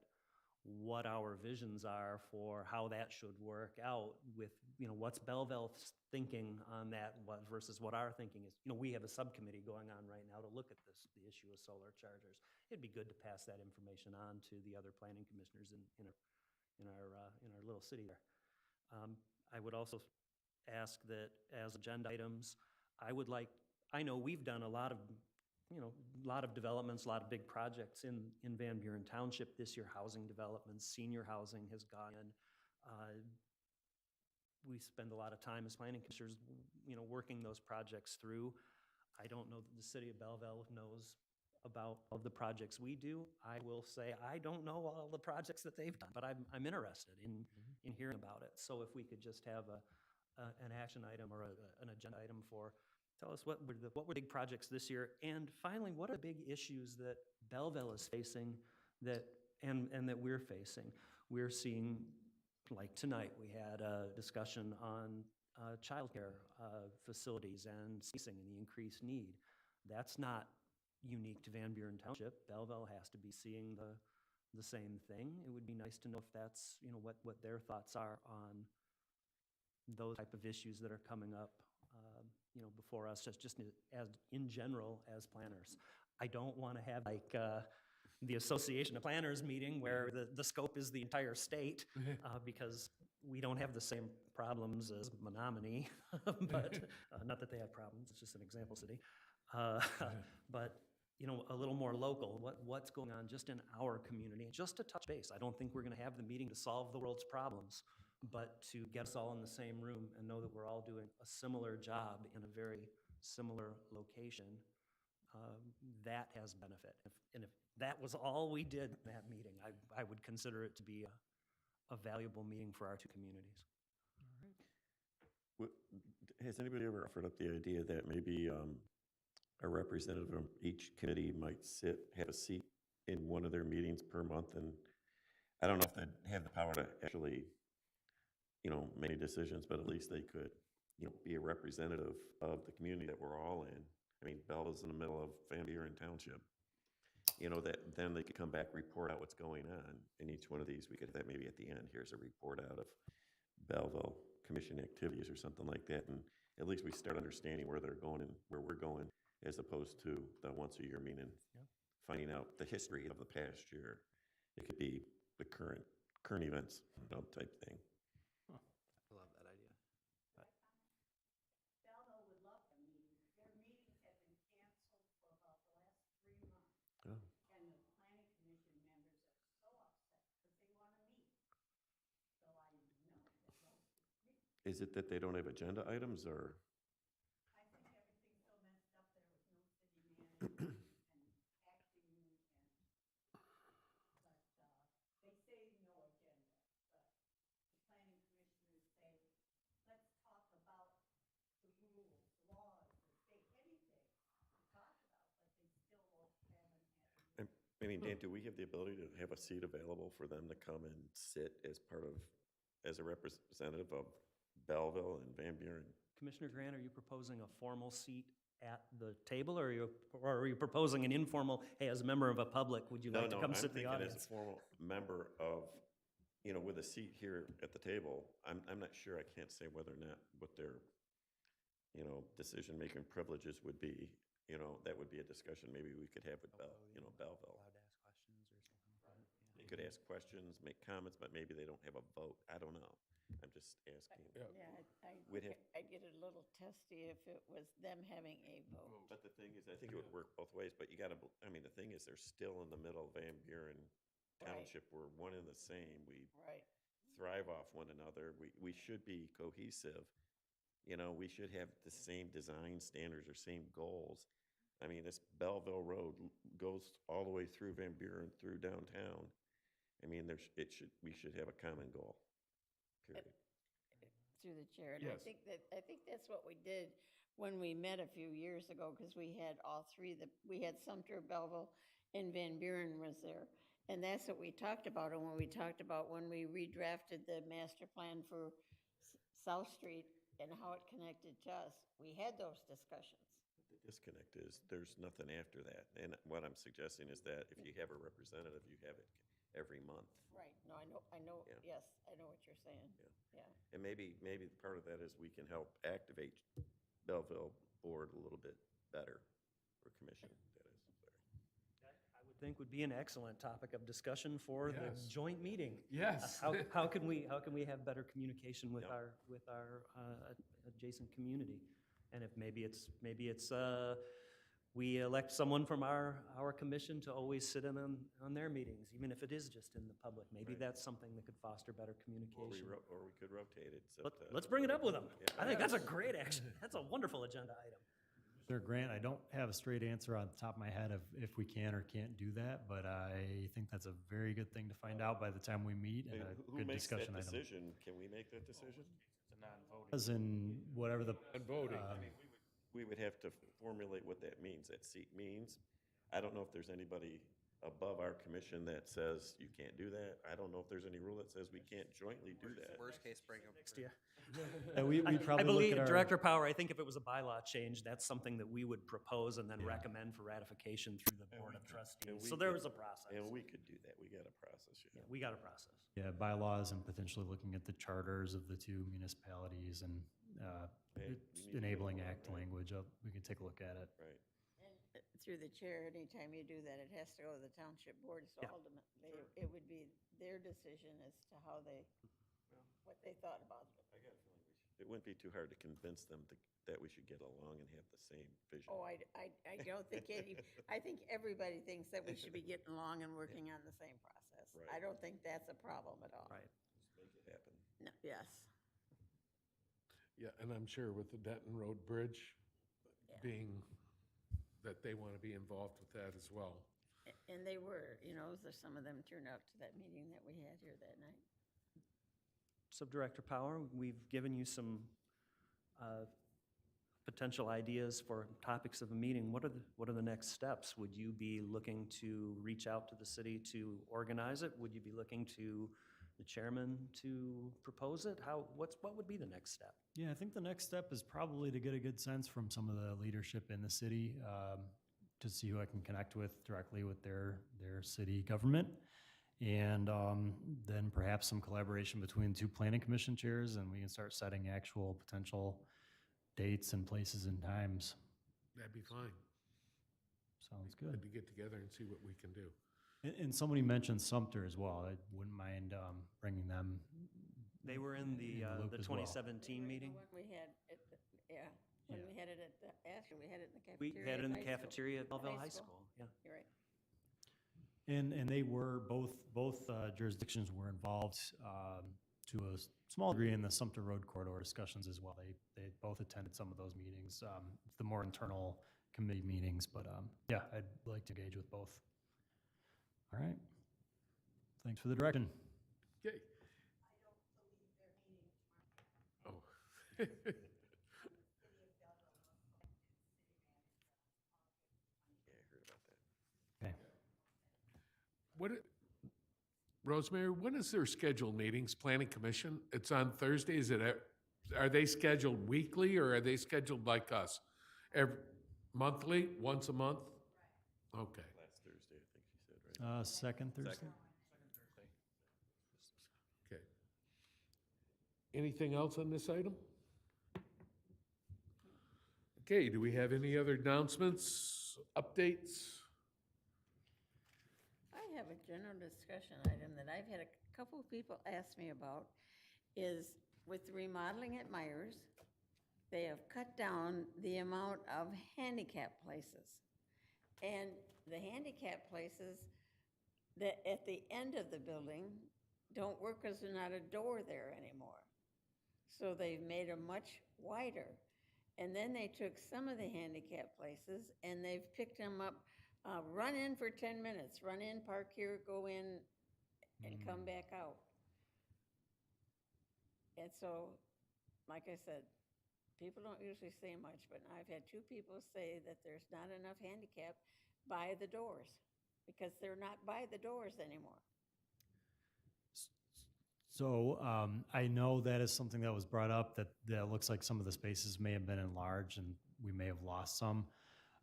what our visions are for how that should work out with, you know, what's Belleville's thinking on that versus what our thinking is. You know, we have a subcommittee going on right now to look at the issue of solar chargers. It'd be good to pass that information on to the other planning commissioners in our little city there. I would also ask that as agenda items, I know we've done a lot of developments, a lot of big projects in Van Buren Township this year, housing developments, senior housing has gone in. We spend a lot of time as planning commissioners, you know, working those projects through. I don't know that the city of Belleville knows about all of the projects we do. I will say I don't know all the projects that they've done, but I'm interested in hearing about it. So if we could just have an action item or an agenda item for, tell us what were big projects this year, and finally, what are the big issues that Belleville is facing and that we're facing? We're seeing, like tonight, we had a discussion on childcare facilities and spacing and the increased need. That's not unique to Van Buren Township. Belleville has to be seeing the same thing. It would be nice to know if that's, you know, what their thoughts are on those type of issues that are coming up, you know, before us, just as in general as planners. I don't want to have like the Association of Planners meeting where the scope is the entire state, because we don't have the same problems as Menominee, but not that they have problems, it's just an example city. But, you know, a little more local, what's going on just in our community, just to touch base. I don't think we're going to have the meeting to solve the world's problems, but to get us all in the same room and know that we're all doing a similar job in a very similar location, that has benefit. And if that was all we did in that meeting, I would consider it to be a valuable meeting for our two communities. Has anybody ever offered up the idea that maybe a representative from each committee might have a seat in one of their meetings per month? And I don't know if they'd have the power to actually, make decisions, but at least they could, be a representative of the community that we're all in. I mean, Belleville's in the middle of Van Buren Township. That then they could come back, report out what's going on. In each one of these, we could have that maybe at the end, here's a report out of Belleville Commission activities or something like that. And at least we start understanding where they're going and where we're going, as opposed to the once a year meeting, finding out the history of the past year. It could be the current events, type thing. I love that idea. Belleville would love the meetings. Their meetings have been canceled for about the last 3 months. Oh. And the planning commission members are so upset because they want to meet. So I know that those, Is it that they don't have agenda items, or? I think everything's so messed up there with no city manager and acting and, but, they say no agenda, but the planning commissioners say, let's talk about the rules, laws, the state, anything to talk about, but they still haven't had. I mean, Dan, do we have the ability to have a seat available for them to come and sit as a representative of Belleville and Van Buren? Commissioner Grant, are you proposing a formal seat at the table, or are you proposing an informal, hey, as a member of a public, would you like to come sit in the I'm audience? thinking as a formal member of, with a seat here at the table. I'm not sure, I can't say whether or not what their, decision-making privileges would be. That would be a discussion maybe we could have with Belleville. Allowed to ask questions or something like that. They could ask questions, make comments, but maybe they don't have a vote. I don't know. I'm just asking. Yeah. We'd have- I'd get a little testy if it was them having a vote. But the thing is, I think it would work both ways, but you gotta, the thing is, they're still in the middle of Van Buren Right. Township. We're one and the same. We Right. thrive off one another. We should be cohesive. We should have the same design standards or same goals. This Belleville Road goes all the way through Van Buren, through downtown. We should have a common goal, period. Through the chair, and Yes. I think that's what we did when we met a few years ago, because we had all three, we had Sumter, Belleville, and Van Buren was there. And that's what we talked about, and when we talked about when we redrafted the master plan for South Street and how it connected to us, we had those discussions. The disconnect is, there's nothing after that. And what I'm suggesting is that if you have a representative, you have it every month. Right, no, I know, Yeah. yes, I know what you're saying, yeah. And maybe part of that is we can help activate Belleville Board a little bit better, or commission, that is, sorry. That, I would think, would be an excellent topic of discussion for the Yes. joint meeting. Yes. How can we have better communication with Yeah. our adjacent community? And if maybe it's we elect someone from our commission to always sit in on their meetings, even if it is just in the public. Maybe Right. that's something that could foster better Or we communication. could rotate it. so Let's bring it up with them. Yeah. I think that's a great action. That's a wonderful agenda item. Commissioner Grant, I don't have a straight answer on the top of my head of if we can or can't do that, but I think that's a very good thing to find out by the time we meet, and a Who good makes that discussion item. decision? Can we make that decision? It's a non-voting. As in whatever the, And voting. We would have to formulate what that means, that seat means. I don't know if there's anybody above our commission that says you can't do that. I don't know if there's any rule that says we can't jointly do that. Worst case, bring them. Next year. we I probably believe, look at our. Director Power, I think if it was a bylaw change, that's something that we would propose and then recommend for ratification through the Board of and Trustees. we So there could- was a process. And we could do that. We got a process, Yeah, we got a process. Yeah, bylaws and potentially looking at the charters of the two municipalities and Hey, it's we need to enabling know, act right. language. We can take a look at it. Right. And through the chair, anytime you do that, it has to go to the township board, so Yeah. ultimately, it would be their decision as to how they, what they thought about it. I got a feeling it wouldn't be too hard to convince them that we should get along and have the same vision. Oh, I don't think I think everybody thinks that we should be getting along and working on the same process. I Right. don't think that's a problem at all. Right. Just make it happen. No, yes. Yeah, and I'm sure with the Denton Road Bridge Yeah. being that they want to be involved with that as well. And they were, you know, some of them turned out to that meeting that we had here that night. Subdirector Power, we've given you some potential ideas for topics of a meeting. What are the next steps? Would you be looking to reach out to the city to organize it? Would you be looking to the chairman to propose it? What would be the next step? Yeah, I think the next step is probably to get a good sense from some of the leadership in the city, to see who I can connect with directly with their city government. And then perhaps some collaboration between two planning commission chairs, and we can start setting actual potential dates and places and times. That'd be fine. Sounds Good good. to get together and see what we can do. And somebody mentioned Sumter as well. I wouldn't mind bringing them. They were in the loop as well. 2017 meeting. When we had it, yeah, when Yeah. we had it at the, actually, we had it in the We cafeteria. had it in the at high school. cafeteria at Belleville High School, yeah. You're right. And they were, both jurisdictions were involved to a small degree in the Sumter Road corridor discussions as well. They both attended some of those meetings, the more internal committee meetings, but yeah, I'd like to engage with both. All right. Thanks for the direction. Okay. Oh. Okay. What, Rosemary, when is their scheduled meetings, planning commission? It's on Thursday, is it, are they scheduled weekly or are they scheduled like us? Monthly, once a month? Okay. Last Thursday, I think she said, right? Second Thursday? Okay. Anything else on this item? Okay, do we have any other announcements, updates? I have a general discussion item that I've had a couple of people ask me about, is with remodeling at Myers, they have cut down the amount of handicap places. And the handicap places that at the end of the building don't work because there's not a door there anymore. So they've made them much wider. And then they took some of the handicap places and they've picked them up, run in for 10 minutes, run in, park here, go in, and come back out. And so, like I said, people don't usually say much, but I've had two people say that there's not enough handicap by the doors, because they're not by the doors anymore. So I know that is something that was brought up, that looks like some of the spaces may have been enlarged and we may have lost some.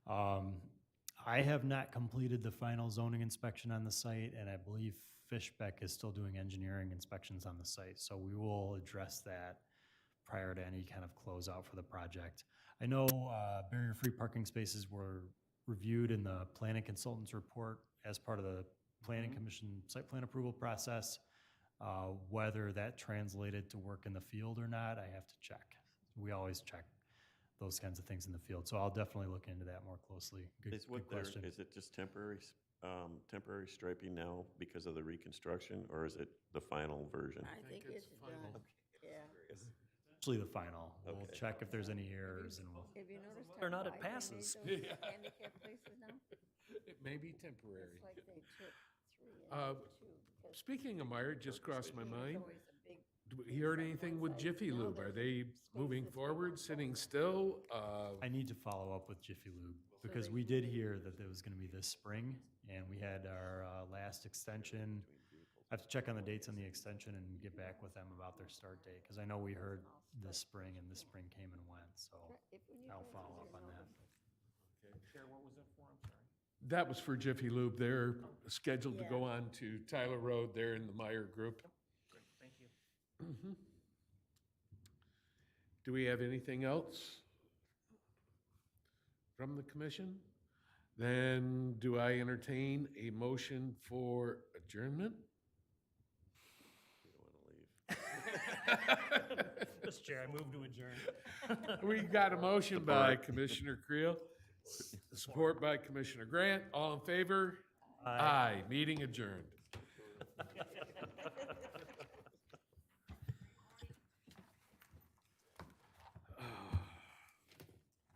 I have not completed the final zoning inspection on the site, and I believe Fishbeck is still doing engineering inspections on the site. So we will address that prior to any kind of closeout for the project. I know barrier-free parking spaces were reviewed in the planning consultant's report as part of the planning commission site plan approval process. Whether that translated to work in the field or not, I have to check. We always check those kinds of things in the field. So I'll definitely look into that more closely. Good question. Is it just temporary striping now because of the reconstruction, or is it the final version? I think it's final. done, yeah. Actually, the final. We'll Okay. check if there's any errors and we'll. Have you noticed Or how not, it wide they made passes. those handicap places now? It may be temporary. It's like they took 3 and 2. because Speaking of Meyer, it just crossed my it's mind. always a big Do we heard anything with Jiffy Lube? Are they moving forward, sitting still? I need to follow up with Jiffy Lube because we did hear that it was going to be this spring, and we had our last extension. I have to check on the dates on the extension and get back with them about their start date, because I know we heard this spring, and this spring came and went, so I'll follow up on that. Chair, what was that for? I'm sorry. That was for Jiffy Lube. They're scheduled to go on to Tyler Road. They're in the Meyer Group. Great, thank you. Do we have anything else from the commission? Then do I entertain a motion for adjournment? Mr. Chair, I move to adjourn. We got a motion by Commissioner Creel, support by Commissioner Grant. All in favor? Aye. Meeting adjourned.